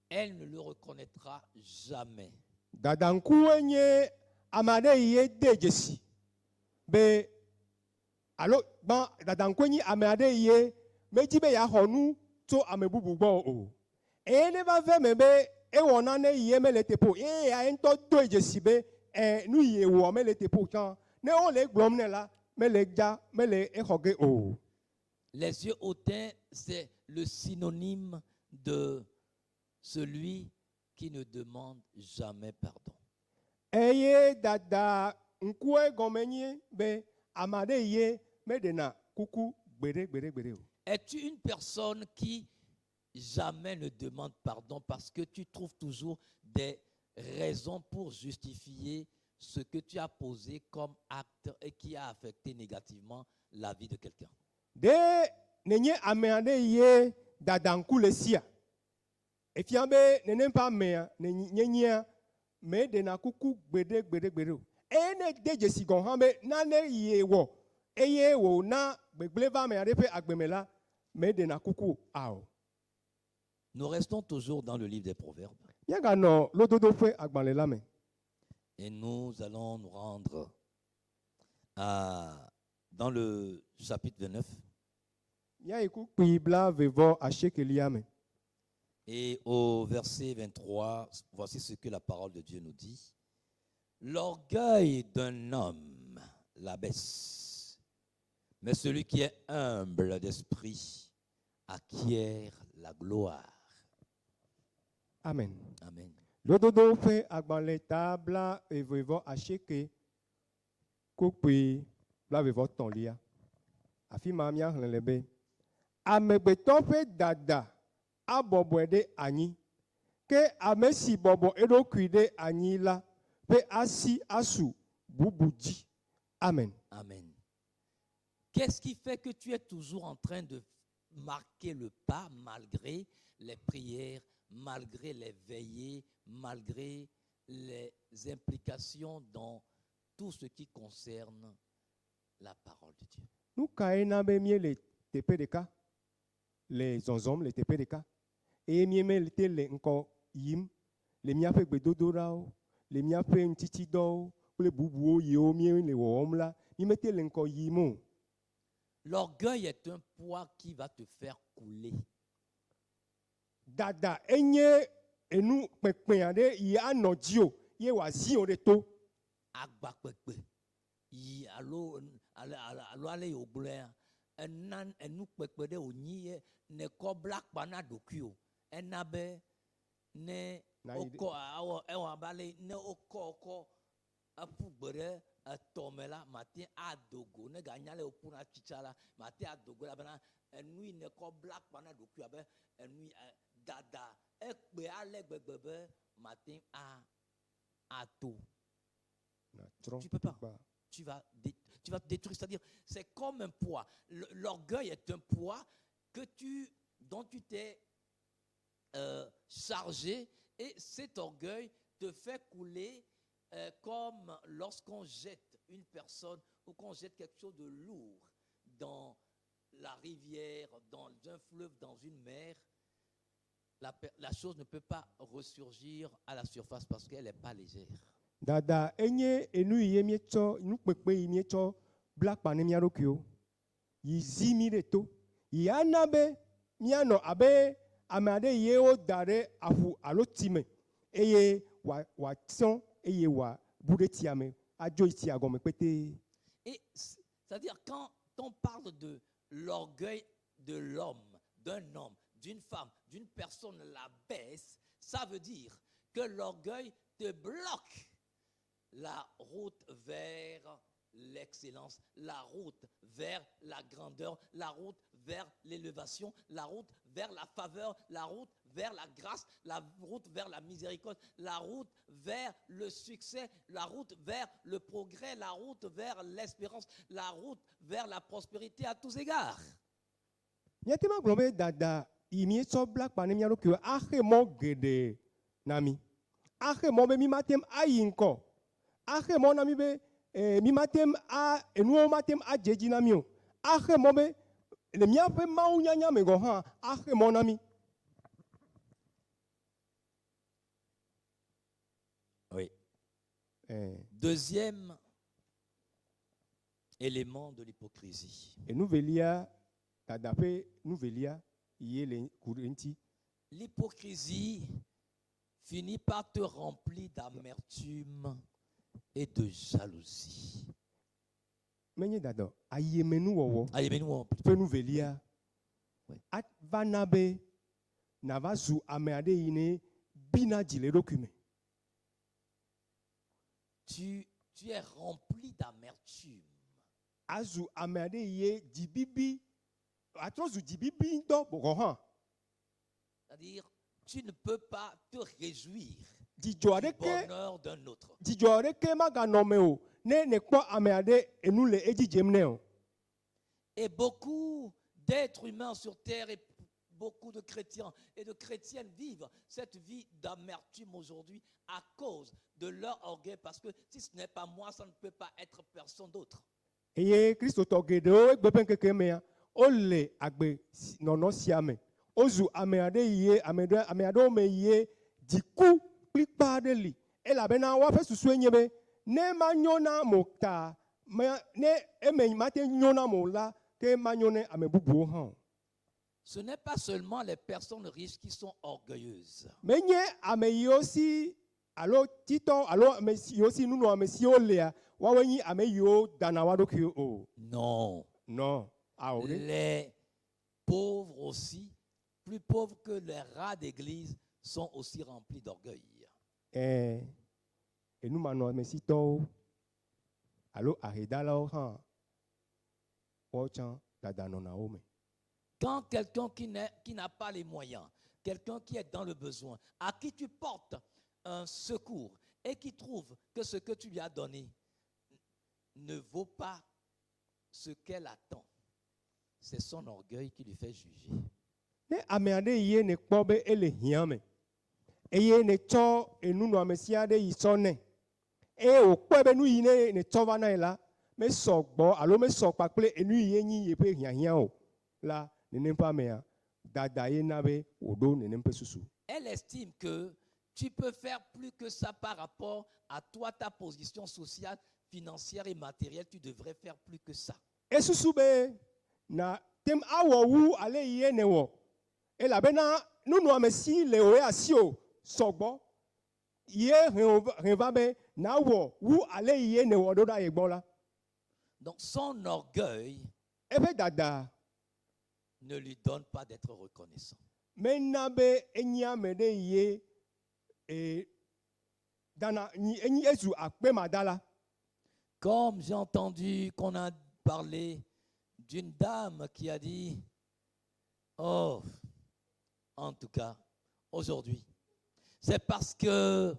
S1: elle ne le reconnaîtra jamais.
S2: Dadankuwo nye amade ye dejesi. Be alo ban dadankuwo nye amade ye meji be ya honu to amebubu gbo o. Eye ne va ve me be e wona ne ye me le tepo. E ya ento do ejesi be nu ye wo me le tepo kan. Ne on le glom ne la me le ja me le e hoge o.
S1: Les yeux hautains, c'est le synonyme de celui qui ne demande jamais pardon.
S2: Eye dada nkuwe gomenye be amade ye me dena kuku gbere o.
S1: Es-tu une personne qui jamais ne demande pardon parce que tu trouves toujours des raisons pour justifier ce que tu as posé comme acte et qui a affecté négativement la vie de quelqu'un?
S2: De nenye amade ye dadanku le sia. E fiambe nene pa mea nenye me dena kuku gbere o. E ne deje si gon hambe na ne ye wo. Eye wo na gbegbeleva me ade pe agbemela me dena kuku ao.
S1: Nous restons toujours dans le livre des Proverbes
S2: Yaga no lododo fe agbanle la me.
S1: et nous allons nous rendre dans le chapitre 29
S2: Ya iku kuibla vevo asheke liame.
S1: et au verset 23, voici ce que la parole de Dieu nous dit. L'orgueil d'un homme l'abaisse, mais celui qui est humble d'esprit acquiert la gloire.
S2: Amen.
S1: Amen.
S2: Lododo fe agbanle tabla vevo asheke kukui bla vevo tonlia. Afi mamia hlenlebe. Amegbeto fe dada abobo de anyi. Ke amesi bobo edokui de anyi la pe asi asu bubuji. Amen.
S1: Amen. Qu'est-ce qui fait que tu es toujours en train de marquer le pas malgré les prières, malgré les veillées, malgré les implications dans tout ce qui concerne la parole de Dieu?
S2: Nous kaena be mie le tepe de ka. Les zonzom le tepe de ka. Et mie me le te le nko yim. Le mia fe gbedodorao. Le mia fe ntitido. Le bubuo yo mie le womla. Mie me te le nko yimo.
S1: L'orgueil est un poids qui va te faire couler.
S2: Dada enye enu pekpen ade ya no dio. Ye wa zion de to.
S1: Agbakpekpe. Yi alo ale ogblea. Enan enu kpekpe de onyi ne ko blakpa na dokio. Enabe ne oko awo ewa bale ne oko apugbere atomela matin adogo ne ganyale opuna chichala matin adogo la bana enui ne ko blakpa na dokio abe enui dada ekpe ale gbegbebe matin ato. Tu peux pas. Tu vas te détruire. C'est-à-dire, c'est comme un poids. L'orgueil est un poids dont tu t'es chargé, et cet orgueil te fait couler comme lorsqu'on jette une personne ou qu'on jette quelque chose de lourd dans la rivière, dans un fleuve, dans une mer. La chose ne peut pas ressurgir à la surface parce qu'elle n'est pas légère.
S2: Dada enye enu yemie cho nu pekpe yemie cho black pa ne mia rokio. Yi zi mi de to. Yi anabe mia no abe amade ye o dare afu alo time. Eye wa tson eye wa bude tiame ajo iti agome pete.
S1: Et c'est-à-dire quand on parle de l'orgueil de l'homme, d'un homme, d'une femme, d'une personne la baisse, ça veut dire que l'orgueil te bloque la route vers l'excellence, la route vers la grandeur, la route vers l'élévation, la route vers la faveur, la route vers la grâce, la route vers la miséricorde, la route vers le succès, la route vers le progrès, la route vers l'espérance, la route vers la prospérité à tous égards.
S2: Miatema gblɔ dada yi mietsɔ bla kpa ne mía ɖokuiwo axe mɔ geɖe na mi. Axe mɔ be mi matem ayi ŋkɔ. Axe mɔ na mi be mi matem enuwo matem adze edzi na mi o. Axe mɔ be le míaƒe mawunyanya me gɔ hã axe mɔ na mi.
S1: Oui. Deuxième élément de l'hypocrisie.
S2: Enuvelia dada ƒe nuvelia ye le ku ɖe ŋuti.
S1: L'hypocrisie finit par te remplir d'amertume et de jalousie.
S2: Menye dada ayemenuwɔwɔ
S1: Ayemenuwɔwɔ.
S2: ƒe nuvelia va na be nava zu ame aɖe yi ne bina dzi le eɖokui me.
S1: Tu es rempli d'amertume.
S2: Azu ame aɖe ye dzibibi atrɔ zu dzibibi ŋutɔ gɔ hã.
S1: C'est-à-dire, tu ne peux pas te réjouir
S2: Dzidzɔ
S1: du
S2: aɖeke
S1: bonheur d'un autre.
S2: dzidzɔ aɖeke maganɔ me o ne nekpɔ ame aɖe enu le edzi dzem nɛ o.
S1: Et beaucoup d'êtres humains sur terre et beaucoup de chrétiens et de chrétiennes vivent cette vie d'amertume aujourd'hui à cause de leur orgueil, parce que si ce n'est pas moi, ça ne peut pas être personne d'autre.
S2: Eye kristotɔ geɖewo egbe ƒe ŋkeke mea wole agbe nɔnɔ sia me. Wozu ame aɖe yi ame aɖewo me yi dziku kplikpa aɖe li, elabena woaƒe susue nye be ne manyo na mo ta ne eme mate nyo na mo la ke manyo ne ame bubuwo hã o.
S1: Ce n'est pas seulement les personnes riches qui sont orgueilleuses.
S2: Menye ame yiwo si alo titɔ alo ame yiwo si nunɔamesiwo lea woawoe nyi ame yiwo dana wa ɖokuiwo o.
S1: Non.
S2: Non. Awo ɖe.
S1: Les pauvres aussi, plus pauvres que les rats d'église, sont aussi remplis d'orgueil.
S2: Enumanɔamesitɔwo alo ahedalawo hã woawo tsã dada nɔna wo me.
S1: Quand quelqu'un qui n'a pas les moyens, quelqu'un qui est dans le besoin, à qui tu portes un secours et qui trouve que ce que tu lui as donné ne vaut pas ce qu'elle attend, c'est son orgueil qui lui fait juger.
S2: Ne ame aɖe yi ne kpɔ be ele hiã me eye ne tsɔ enunɔamesi aɖe yi tsɔ nɛ eye wòkpɔe be nu yi ne tsɔ va na yi la mesɔ gbɔ alo mesɔ kpakple enu yi nyi yeƒe hiahiã o la nenem ƒe amea dada ye na be wòɖo nenem ƒe susu.
S1: Elle estime que tu peux faire plus que ça par rapport à toi, ta position sociale, financière et matérielle. Tu devrais faire plus que ça.
S2: Esusu be na tem awɔ wu ale yi ne wɔ elabena nunɔamesi le wo asi o sɔgbɔ ye hɛn va be na wɔ wu ale yi ne wɔ ɖo ɖa ye gbɔ la.
S1: Donc son orgueil
S2: Eƒe dada
S1: ne lui donne pas d'être reconnaissant.
S2: mena be enyi ame ɖe ye dana enyi ezu akpemada la.
S1: Comme j'ai entendu qu'on a parlé d'une dame qui a dit, oh, en tout cas, aujourd'hui, c'est parce que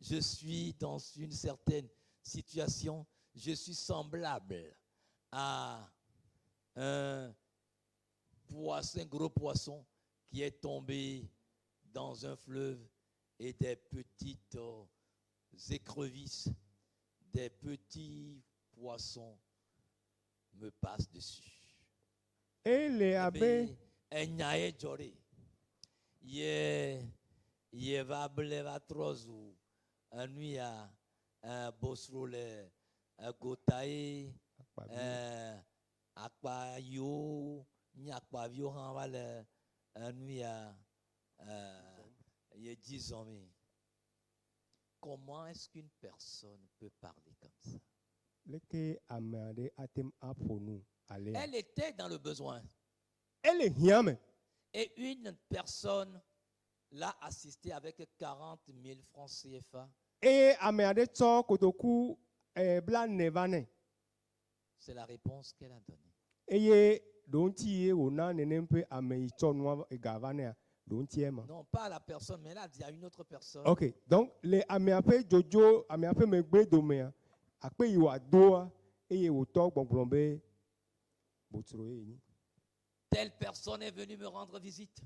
S1: je suis dans une certaine situation, je suis semblable à un gros poisson qui est tombé dans un fleuve et des petites écrevisses, des petits poissons me passent dessus.
S2: Ele abe
S1: Enyae jore. Ye va bleva trozu. Anuya bosrole gotae akpa yo nyakpa vio han vale anuya ye 10 ans. Comment est-ce qu'une personne peut parler comme ça? Elle était dans le besoin. Et une personne l'a assisté avec 40 000 francs CFA.
S2: Et ame aɖe tsɔ kotoku bla ne va ne.
S1: C'est la réponse qu'elle a donnée.
S2: Eye donti ye ona nenem pe ame itso noa egava ne donti ema.
S1: Non, pas à la personne, mais elle a dit à une autre personne.
S2: OK, donc les ame ape jojo ame ape megbe domea akpe yiwa doa eye woto gbongbombe botro yi.
S1: Telle personne est venue me rendre visite.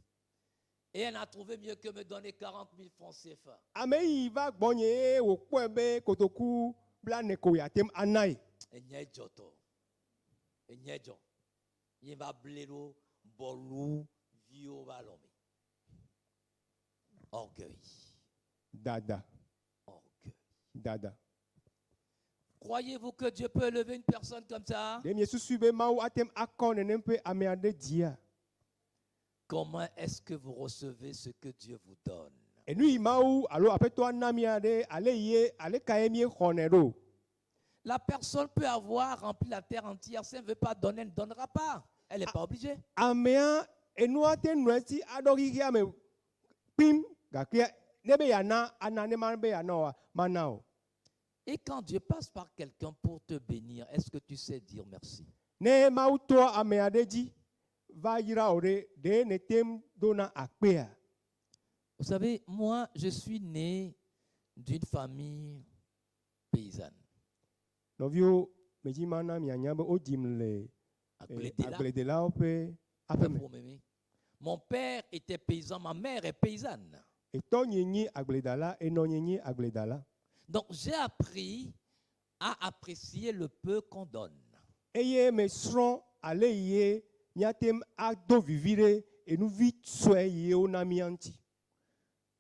S1: Et elle n'a trouvé mieux que me donner 40 000 francs CFA.
S2: Ame yi va gbonye wo kwebe kotoku bla ne ko yatem anai.
S1: Et nye joto. Et nye jo. Il va blero, bolou, vio, valome. Orgueil.
S2: Dada,
S1: Orgueil.
S2: dada.
S1: Croyez-vous que Dieu peut élever une personne comme ça?
S2: Dem yesu sube mau atem akon nenem pe ame ade dia.
S1: Comment est-ce que vous recevez ce que Dieu vous donne?
S2: Et nous mau alo apeto anami ade ale ye ale kaemie khonero.
S1: La personne peut avoir rempli la terre entière. Si elle ne veut pas donner, elle ne donnera pas. Elle n'est pas obligée.
S2: Amea enua ten nuesi adori ame pim gakia nebe yana anane manbe yana manao.
S1: Et quand Dieu passe par quelqu'un pour te bénir, est-ce que tu sais dire merci?
S2: Ne mau to ame adeji va ira ore de netem dona akpea.
S1: Vous savez, moi, je suis né d'une famille paysanne.
S2: Novio mejimana mianyambe odimle agledela ope apeme.
S1: Mon père était paysan, ma mère est paysanne.
S2: Eto nyenyi agledala eno nyenyi agledala.
S1: Donc j'ai appris à apprécier le peu qu'on donne.
S2: Eye me sron ale ye miatem ado vivire enu vit soe ye onamianti.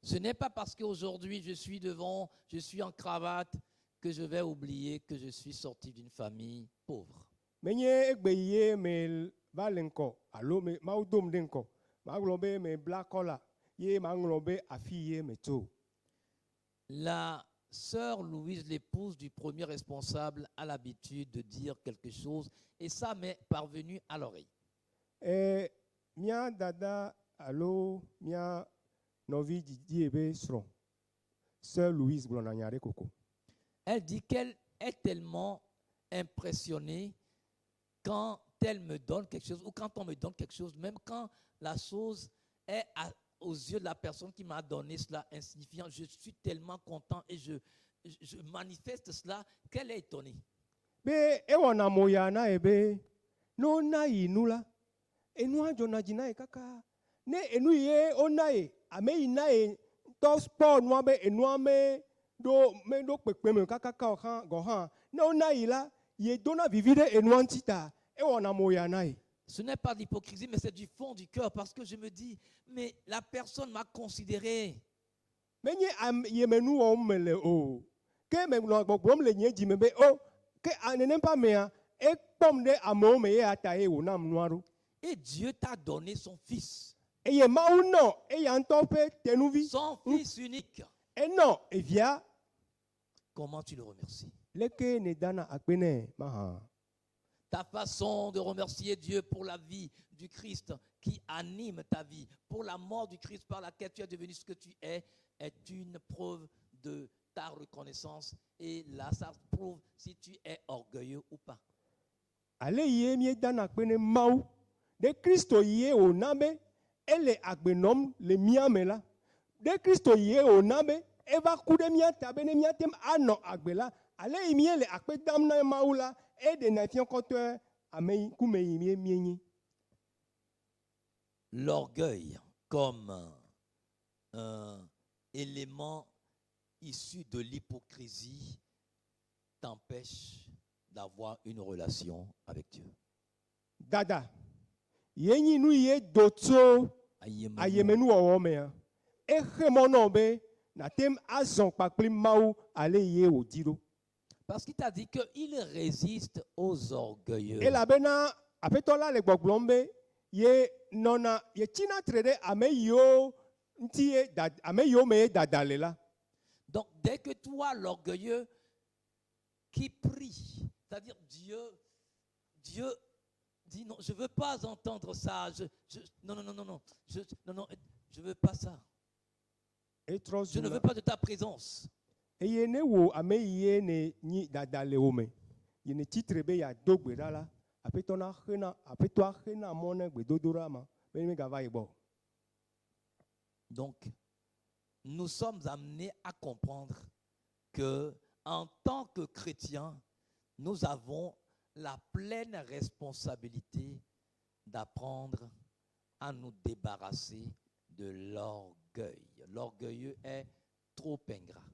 S1: Ce n'est pas parce qu'aujourd'hui je suis devant, je suis en cravate, que je vais oublier que je suis sorti d'une famille pauvre.
S2: Menye egbeye me valenko alo me maudom denko maglobe me blakola ye manglobe afiye meto.
S1: La sœur Louise, l'épouse du premier responsable, a l'habitude de dire quelque chose et ça m'est parvenu à l'oreille.
S2: Mia dada alo mia novi didi ebe sron. Sœur Louise blonanyare koko.
S1: Elle dit qu'elle est tellement impressionnée quand elle me donne quelque chose ou quand on me donne quelque chose, même quand la chose est aux yeux de la personne qui m'a donné cela insignifiant, je suis tellement content et je manifeste cela qu'elle est étonnée.
S2: Be ewana moya na ebe no na inula enu ajona jina e kaka ne enu ye onae ame inae to sport no be enu ame do me do pepe me kaka ka go han no na ila ye dona vivire enu antita ewana moya na e.
S1: Ce n'est pas de l'hypocrisie, mais c'est du fond du cœur parce que je me dis, mais la personne m'a considéré.
S2: Menye am yemenu o mele o ke me no gbogbo le nye ji me be o ke anenem pa mea e pom de amo me ye atae wo nam noaro.
S1: Et Dieu t'a donné son fils.
S2: E ye ma uno e ya nto pe tenuvi
S1: Son fils unique.
S2: e no e via.
S1: Comment tu le remercies?
S2: Leke ne dana akpene maha.
S1: Ta façon de remercier Dieu pour la vie du Christ qui anime ta vie, pour la mort du Christ par laquelle tu es devenu ce que tu est une preuve de ta reconnaissance. Et là, ça prouve si tu es orgueilleux ou pas.
S2: Ale ye mi dana akpene mau de Christo ye o nabe ele agbenom le miamela. De Christo ye o nabe eva kude miata bene miatem ano agbela. Ale imi le akpe damna maula e de nation kote amei kume imi mienyi.
S1: L'orgueil comme un élément issu de l'hypocrisie t'empêche d'avoir une relation avec Dieu.
S2: Dada yenyi nu ye dotso ayemenu owomea e hemono be na tem azon pakpli mau ale ye odiro.
S1: Parce qu'il t'a dit qu'il résiste aux orgueilleux.
S2: Et la bena apetola le gbogbombe ye nona ye china trede ameyo ntie ameyo me dadalela.
S1: Donc dès que toi l'orgueilleux qui prie, c'est-à-dire Dieu dit non, je veux pas entendre ça. Non, je veux pas ça. Je ne veux pas de ta présence.
S2: eye ne wo ame yi ne nyi dada le wo me yi ne titre be ya do gbe ɖa la aƒetɔa xena mɔ ne gbedodoɖa ma be mi gava yi gbɔ.
S1: Donc, nous sommes amenés à comprendre que, en tant que chrétiens, nous avons la pleine responsabilité d'apprendre à nous débarrasser de l'orgueil. L'orgueilleux est trop ingrat.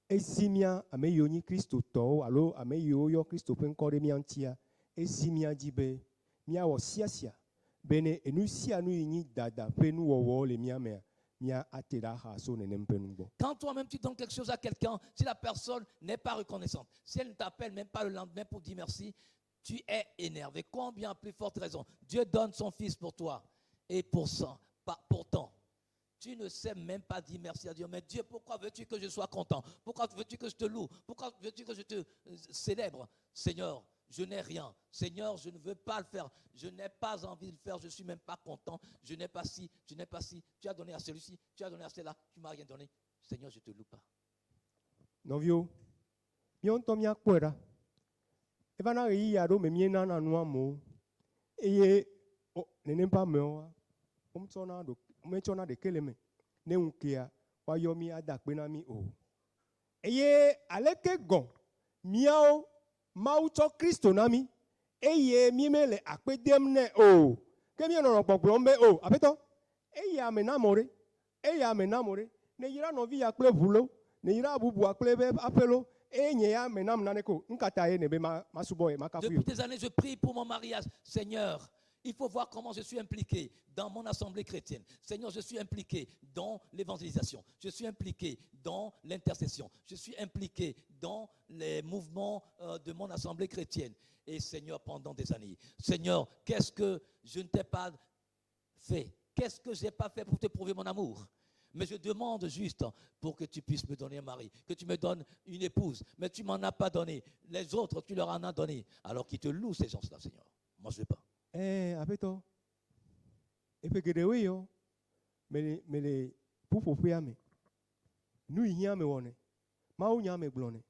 S2: Esi mia ame yiwo nyi kristotɔwo alo ame yiwo yɔ kristo ƒe ŋkɔ ɖe mia ŋutia, esi mia dzi be miawɔ siasia bene enu sia nu yi nyi dada ƒe nuwɔwɔwo le mia mea, mia ate ɖe axa so nenem ƒe nu gbɔ.
S1: Quand toi-même tu donnes quelque chose à quelqu'un, si la personne n'est pas reconnaissante, si elle ne t'appelle même pas le lendemain pour dire merci, tu es énervé. Combien plus forte raison? Dieu donne son fils pour toi. Et pourtant, tu ne sais même pas dire merci à Dieu. Mais Dieu, pourquoi veux-tu que je sois content? Pourquoi veux-tu que je te loue? Pourquoi veux-tu que je te célèbre? Seigneur, je n'ai rien. Seigneur, je ne veux pas le faire. Je n'ai pas envie de le faire. Je ne suis même pas content. Je n'ai pas ci, je n'ai pas ci. Tu as donné à celui-ci, tu as donné à cela. Tu ne m'as rien donné. Seigneur, je ne te loue pas.
S2: Nɔviwo, mia ŋutɔ miakpɔe ɖa. Evana ɣeyiɣi aɖewo me mienana nu amewo eye nenem ƒe amewoa, wometsɔna ɖeke le me ne ŋu kea woayɔ mi ada akpe na mi o. Eye aleke gɔ̃ miawo Mawu tsɔ Kristo na mi eye mi me le akpe dem ne o. Ke mienɔnɔ gbɔgblɔm be o aƒetɔ, eya me na mɔ ɖe, eya me na mɔ ɖe, ne yra nɔvi ya kple ʋu lo, ne yra bubua kple ebe aƒe lo, eye nye ya me nam naneke o. Nkata ye ne be masubɔ ye makafu
S1: Depuis des années, je prie pour mon mariage. Seigneur, il faut voir comment je suis impliqué dans mon assemblée chrétienne. Seigneur, je suis impliqué dans l'évangélisation. Je suis impliqué dans l'intercession. Je suis impliqué dans les mouvements de mon assemblée chrétienne. Et Seigneur, pendant des années, Seigneur, qu'est-ce que je ne t'ai pas fait? Qu'est-ce que je n'ai pas fait pour te prouver mon amour? Mais je demande juste pour que tu puisses me donner un mari, que tu me donnes une épouse. Mais tu ne m'en as pas donné. Les autres, tu leur en as donné. Alors qu'ils te louent, ces gens-là, Seigneur. Moi, je ne veux pas.
S2: Aƒetɔ, eƒe geɖewoe yɔ mele ƒuƒoƒea me, nu yi hiã me wɔnɛ, Mawu nya me gblɔnɛ,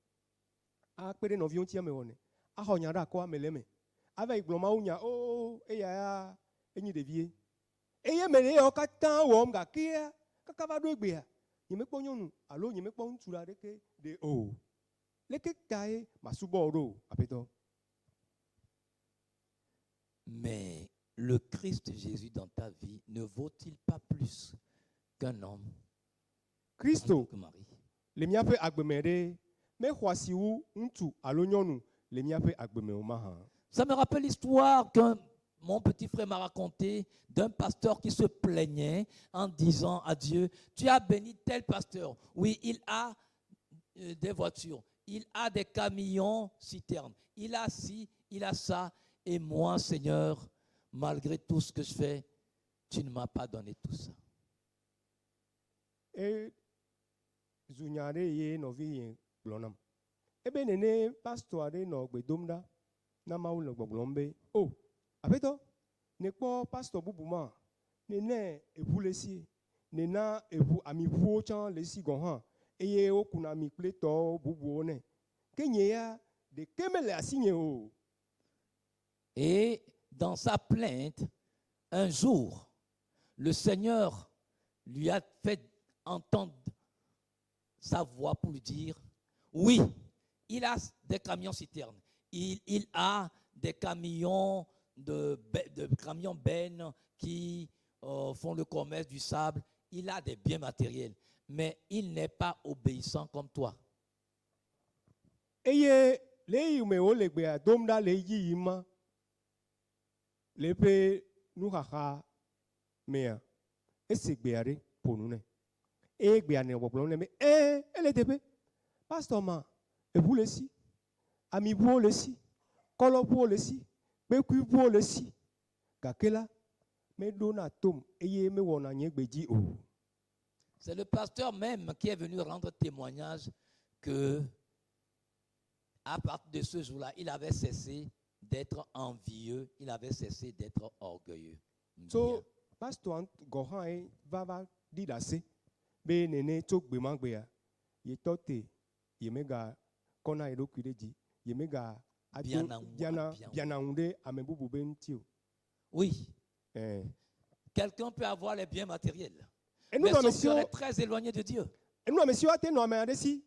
S2: akpe ɖe nɔviwo ŋuti me wɔnɛ, axɔ nya ɖe akɔa me le me, ava yi gblɔ Mawu nya, eya ya enyi ɖevie, eye mele yawo katã wɔm gakea kaka va ɖo egbea, nyemekpɔ nyɔnu alo nyemekpɔ ŋutsu aɖeke ɖe o. Leke tae masubɔ ɖo aƒetɔ?
S1: Mais le Christ Jésus dans ta vie ne vaut-il pas plus qu'un homme,
S2: Kristo
S1: que Marie?
S2: le miaƒe agbeme ɖe mexɔ asi wu ŋutsu alo nyɔnu le miaƒe agbeme o mahã.
S1: Ça me rappelle l'histoire que mon petit frère m'a raconté d'un pasteur qui se plaignait en disant à Dieu, tu as béni tel pasteur. Oui, il a des voitures, il a des camions citernes, il a ci, il a ça. Et moi, Seigneur, malgré tout ce que je fais, tu ne m'as pas donné tout ça.
S2: Et zunya ɖe ye nɔvi ye gblɔ nam. Ebe nene pastor aɖe nɔ gbe dom ɖa na Mawu le gbɔgblɔm be, o aƒetɔ, nekpɔ pastor bubu ma, nene eʋu le si, nena eʋu amiʋuwo tsã le si gɔ hã, eye wokuna ami kple tɔwo bubuwo nɛ. Ke nye ya ɖeke mele asinye o.
S1: Et dans sa plainte, un jour, le Seigneur lui a fait entendre sa voix pour lui dire, oui, il a des camions citernes, il a des camions camions bennes qui font le commerce du sable, il a des biens matériels, mais il n'est pas obéissant comme toi.
S2: Eye le yi me wo le gbea dom ɖa le yiyi ma. Le ƒe nuxaxa mea, ese gbea ɖe ƒo nu nɛ. Eye gbea nɔ gbɔgblɔm nɛ be, ele teƒe. Pastor ma, eʋu le si, amiʋuwo le si, kɔlɔʋuwo le si, kpekuiʋuwo le si. Gake la, meɖona tom eye mewɔna nye gbe dzi o.
S1: C'est le pasteur même qui est venu rendre témoignage que, à partir de ce jour-là, il avait cessé d'être envieux, il avait cessé d'être orgueilleux.
S2: So, pastor gɔhã va ɖi ɖase be nene tso gbema gbea, ye tɔ te yemega kona edoku de di yemega bianaunde amebubu bentio.
S1: Oui,
S2: Eh.
S1: quelqu'un peut avoir les biens matériels,
S2: Et nous
S1: mais son
S2: monsieur
S1: cœur est très éloigné de Dieu.
S2: et nous monsieur ate no ameadesi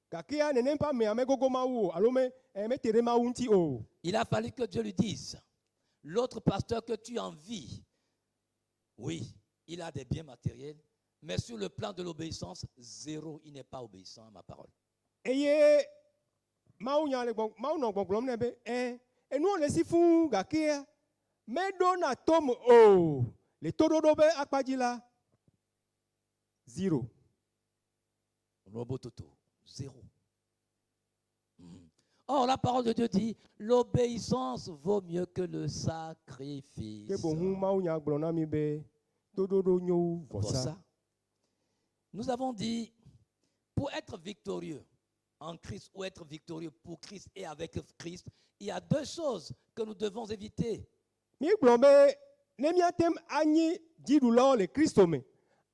S2: kakia ne nem pas me amegogo mawo alome me tere maunti o.
S1: Il a fallu que Dieu lui dise, l'autre pasteur que tu envies, oui, il a des biens matériels, mais sur le plan de l'obéissance, zéro, il n'est pas obéissant à ma parole.
S2: Eye mau nya le gbon mau no gbon ne be enu on le si fun gakia me do na tom o le tododo be akpaji la 0.
S1: Robototo, zéro. Or, la parole de Dieu dit, l'obéissance vaut mieux que le sacrifice.
S2: Ke bon hu mau nya gbon na mi be tododo nyo
S1: Pour
S2: vosa.
S1: ça, nous avons dit, pour être victorieux en Christ ou être victorieux pour Christ et avec Christ, il y a deux choses que nous devons éviter.
S2: Mi gbon be ne mi atem anyi jirulo le Kristo me.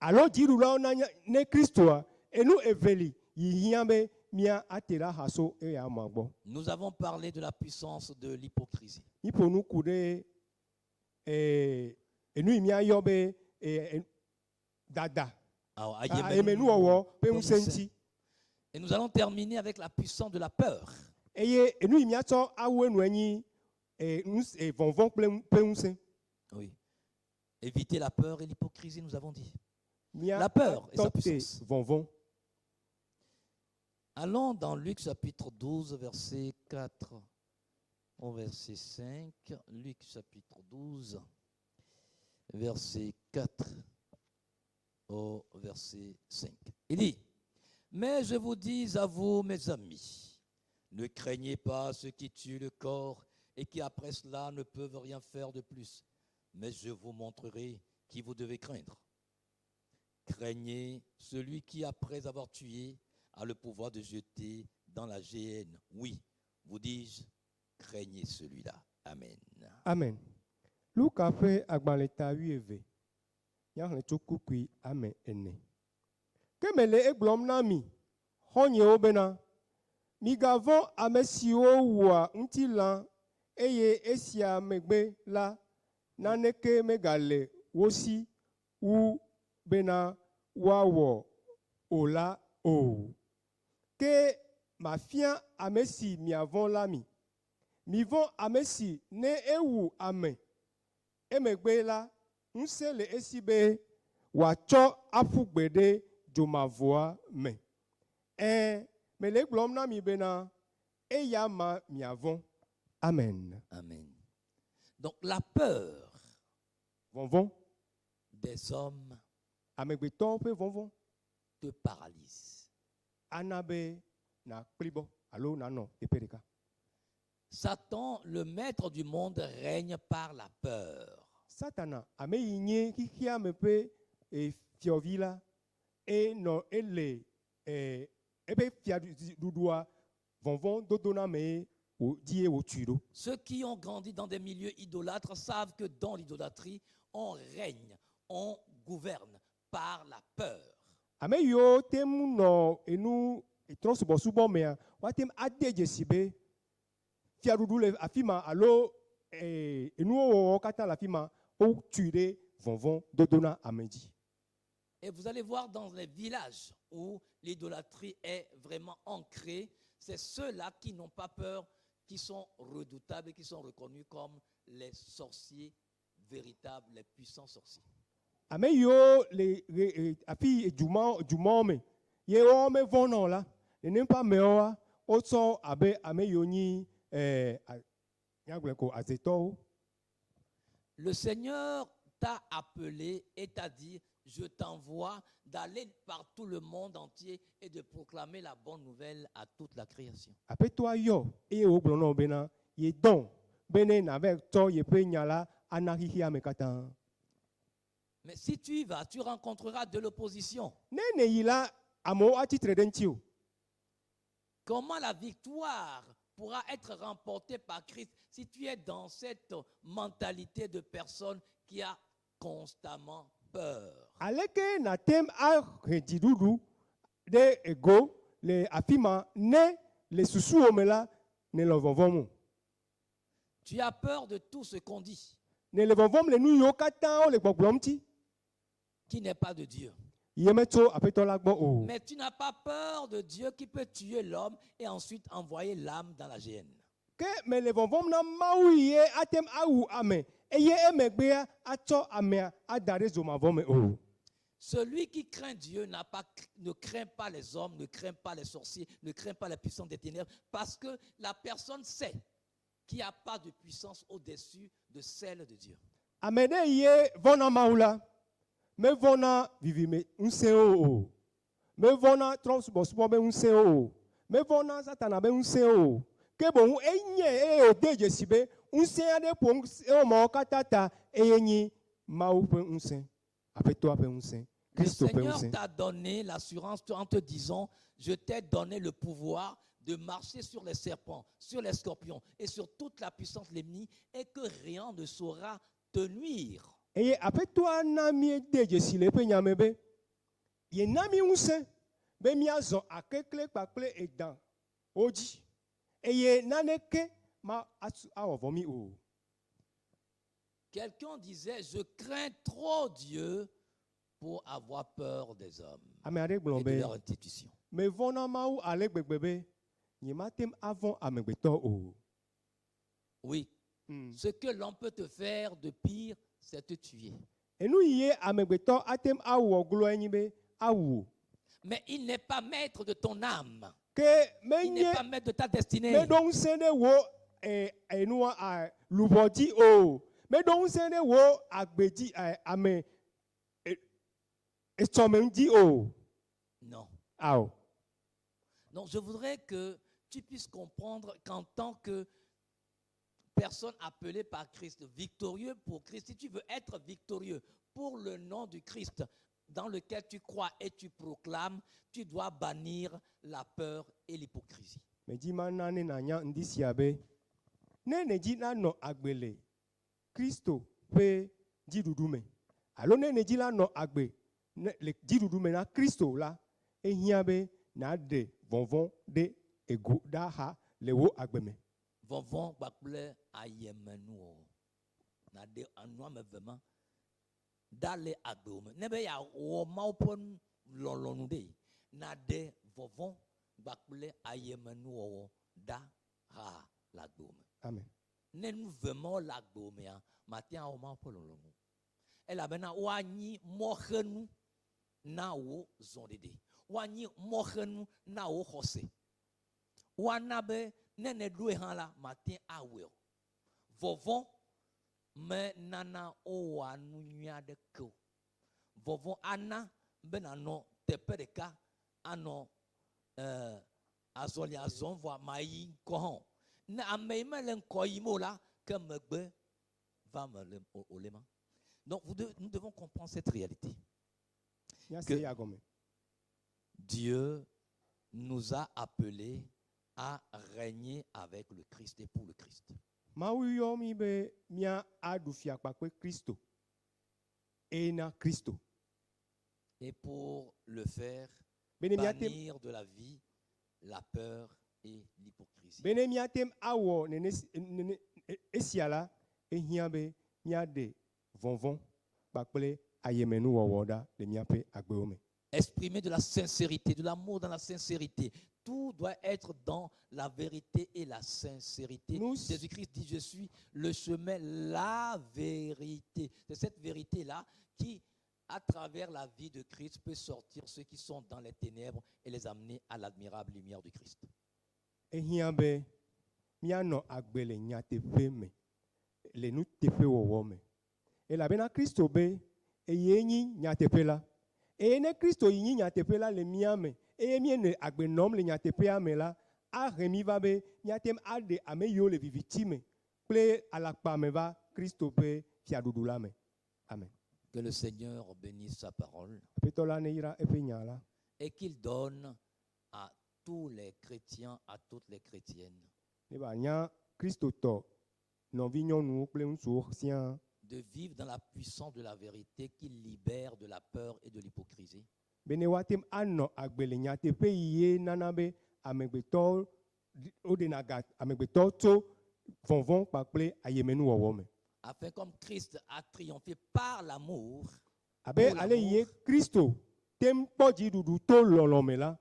S2: Alors jirulo na ne Kristo a enu eveli yihian be mia atera haso e ya magbo.
S1: Nous avons parlé de la puissance de l'hypocrisie.
S2: Ni ponu kude enu mi ayo be dada.
S1: Alors,
S2: Emenu owo pe unsenti.
S1: Et nous allons terminer avec la puissance de la peur.
S2: Eye enu mi ato awu enu enyi vonvon pe unsen.
S1: Oui. Éviter la peur et l'hypocrisie, nous avons dit.
S2: Mia
S1: La peur et sa
S2: tote
S1: puissance.
S2: vonvon.
S1: Allons dans Luc chapitre 12, verset 4 au verset 5. Luc chapitre 12, verset 4 au verset 5. Il dit, mais je vous dis à vous, mes amis, ne craignez pas ceux qui tuent le corps et qui après cela ne peuvent rien faire de plus. Mais je vous montrerai qui vous devez craindre. Craignez celui qui, après avoir tué, a le pouvoir de jeter dans la géhenne. Oui, vous dis-je, craignez celui-là. Amen.
S2: Amen. Luka fe agbaleta 8 ya hle chukukui amen ene. Kemele eglom na mi honye obena mi gavon amesiwo wa ntila eye esia megbe la naneke megale wosi u bena wawo ola o ke mafia amesi mi avon lami mi von amesi ne ewu ame emegbe la nsele esibe wacho afugbede jomavoa me mele glom na mi bena eya ma mi avon. Amen.
S1: Amen. Donc la peur
S2: Vonvon
S1: des hommes
S2: amegbeto pe vonvon
S1: te paralyse.
S2: anabe na plibo alo na no epereka.
S1: Satan, le maître du monde, règne par la peur.
S2: Satana ame yinye kikia mepe fiovila no ele ebe fia dudua vonvon dodona me o die o tudo.
S1: Ceux qui ont grandi dans des milieux idolâtres savent que dans l'idolâtrie, on règne, on gouverne par la peur.
S2: Ame yo tem no enu transbo subo me watem adeje sibe fia dudu le afima alo enu o kata la fima o tuer vonvon dodona ameji.
S1: Et vous allez voir dans les villages où l'idolâtrie est vraiment ancrée, c'est ceux-là qui n'ont pas peur, qui sont redoutables et qui sont reconnus comme les sorciers véritables, les puissants sorciers.
S2: Ame yo le afi juma me ye o me vono la ne pa me o o so abe ame yo ni nyagble ko azeto.
S1: Le Seigneur t'a appelé et t'a dit, je t'envoie d'aller par tout le monde entier et de proclamer la bonne nouvelle à toute la création.
S2: Ape toi yo e o glo no bena ye don bene na ve to ye pe nyala anahihi amekata.
S1: Mais si tu y vas, tu rencontreras de l'opposition.
S2: Ne yila amo ati tredentio.
S1: Comment la victoire pourra être remportée par Christ si tu es dans cette mentalité de personne qui a constamment peur?
S2: Aleke na tem a rejidudu de ego le afima ne le susu ome la ne le vɔvɔm.
S1: Tu as peur de tout ce qu'on dit,
S2: Ne le vɔvɔm le nu yiwo katã wo le gbɔgblɔm ti.
S1: qui n'est pas de Dieu.
S2: Yeme tso aƒetɔ la gbɔ o.
S1: Mais tu n'as pas peur de Dieu qui peut tuer l'homme et ensuite envoyer l'âme dans la géhenne.
S2: Ke me le vɔvɔm na Mawu yi ye atem awu ame eye emegbea atsɔ amea ada ɖe zomavɔ me o.
S1: Celui qui craint Dieu ne craint pas les hommes, ne craint pas les sorciers, ne craint pas les puissances des ténèbres, parce que la personne sait qu'il n'y a pas de puissance au-dessus de celle de Dieu.
S2: Ame ɖe yi ye vɔna Mawu la, mevɔna vivime ŋusẽwo o, mevɔna trɔsubɔsubɔ be ŋusẽwo o, mevɔna Satana be ŋusẽwo o, ke boŋ enye eye wòde dzesi be ŋusẽ aɖe ƒo ŋusẽwo katã ta eye nyi Mawu ƒe ŋusẽ, aƒetɔa ƒe ŋusẽ,
S1: Le
S2: Kristo ƒe
S1: Seigneur
S2: ŋusẽ.
S1: t'a donné l'assurance en te disant, je t'ai donné le pouvoir de marcher sur les serpents, sur les scorpions et sur toute la puissance de l'ennemi et que rien ne saura te nuire.
S2: Eye aƒetɔa na míede dzesi le eƒe nya me be yena mí ŋusẽ be míazɔ akekle kpakple edãwo dzi eye naneke awɔ vɔ mí o.
S1: Quelqu'un disait, je crains trop Dieu pour avoir peur des hommes
S2: Ame aɖe
S1: et
S2: gblɔ
S1: de
S2: be
S1: leur institution.
S2: mevɔna Mawu ale gbegbe be nyematem avɔ̃ amegbetɔ o.
S1: Oui, ce que l'on peut te faire de pire, c'est te tuer.
S2: Enu yi ye amegbetɔ atem awɔ gloa nyi be awu.
S1: Mais il n'est pas maître de ton âme.
S2: Ke
S1: Il n'est
S2: menye
S1: pas maître de ta destinée.
S2: meɖo ŋusẽ ɖe wo enua lubɔ dzi o. Meɖo ŋusẽ ɖe wo agbe dzi ame etsɔme dzi o.
S1: Non.
S2: Ao.
S1: Donc je voudrais que tu puisses comprendre qu'en tant que personne appelée par Christ, victorieux pour Christ, si tu veux être victorieux pour le nom du Christ dans lequel tu crois et tu proclames, tu dois bannir la peur et l'hypocrisie.
S2: Medzi ma na ne nanya ŋdi sia be ne nedzi nanɔ agbe le Kristo ƒe dziɖuɖu me alo ne nedzi la nɔ agbe le dziɖuɖu me na Kristo la, ehiã be naɖe vɔvɔ̃ ɖe ego ɖaxa le wo agbe me.
S1: Vɔvɔ̃ kpakple ayemenuwo na ɖe anu ame eve ma da le agbewo me ne be yeawɔ Mawu ƒe lɔlɔ̃nu ɖe na ɖe vɔvɔ̃ kpakple ayemenuwɔwɔ da ha le agbewo me.
S2: Amen.
S1: Ne nu ve mawo le agbewo mea mate ŋu awɔ Mawu ƒe lɔlɔ̃nu elabena woanyi mɔxenu na wo zɔɖeɖe, woanyi mɔxenu na wo xɔse, woana be ne neɖoe hã la mate awɔe o. Vɔvɔ̃ menana wowɔa nu nyui aɖeke o. Vɔvɔ̃ ana be nanɔ teƒe ɖeka anɔ azɔli azɔm vɔa mayi ŋkɔ hã o. Ne ame yi mele ŋkɔ yim o la, ke megbe va me le ma. Donc nous devons comprendre cette réalité. Que Dieu nous a appelés à régner avec le Christ et pour le Christ.
S2: Mawu yɔ mi be mía aɖu fia kpakple Kristo ena Kristo.
S1: Et pour le faire,
S2: Bene
S1: bannir de la vie la peur et l'hypocrisie.
S2: Bene míatem awɔ nene esia la, ehiã be míaɖe vɔvɔ̃ kpakple ayemenuwɔwɔ ɖa le míaƒe agbewo me.
S1: Exprimer de la sincérité, de l'amour dans la sincérité. Tout doit être dans la vérité et la sincérité. Jésus-Christ dit, je suis le chemin, la vérité. C'est cette vérité-là qui, à travers la vie de Christ, peut sortir ceux qui sont dans les ténèbres et les amener à l'admirable lumière de Christ.
S2: Ehiã be míanɔ agbe le nyateƒe me, le nuteƒewɔwɔ me. Elabena Kristo be eye nyi nyateƒe la. Eye ne Kristo yi nyi nyateƒe la le mía me, eye míene agbe nɔm le nyateƒea me la, ahe mí va be míatem aɖe ame yiwo le viviti me kple alakpa me va Kristo ƒe fiaɖuɖu la me. Amen.
S1: Que le Seigneur bénisse sa parole
S2: Aƒetɔ la ne yra eƒe nya la.
S1: et qu'il donne à tous les chrétiens, à toutes les chrétiennes,
S2: Ne ba nya Kristo tɔ nɔvi nyɔnuwo kple ŋutsuwo siaa
S1: de vivre dans la puissance de la vérité qui libère de la peur et de l'hypocrisie.
S2: bene watem ano agbele nyateƒe ye nana be amegbetɔ odenaga amegbetɔ tso vɔvɔn kpakple ayemenuwɔwɔ me.
S1: Afin comme Christ a triomphé par l'amour,
S2: Abe
S1: pour
S2: ale ye
S1: l'amour,
S2: Kristo tem kpɔ dziɖuɖu to lɔlɔ me la,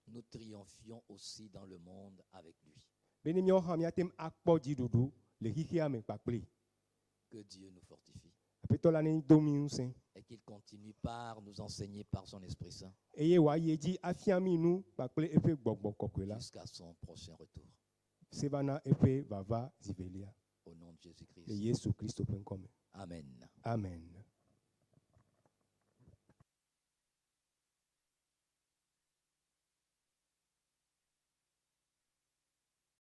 S1: nous triomphions aussi dans le monde avec lui.
S2: bene míawo hã míatem akpɔ dziɖuɖu le xixia me kpakple.
S1: Que Dieu nous fortifie
S2: Aƒetɔ la ne do mi ŋusẽ
S1: et qu'il continue par nous enseigner par son Esprit Saint
S2: eye wòayi edzi afia mi nu kpakple eƒe gbɔgbɔ kɔkɔe la
S1: jusqu'à son prochain retour.
S2: se va na eƒe vava zi velia
S1: Au nom de
S2: le
S1: Jésus-Christ.
S2: Yesu Kristo ƒe ŋkɔ me.
S1: Amen.
S2: Amen.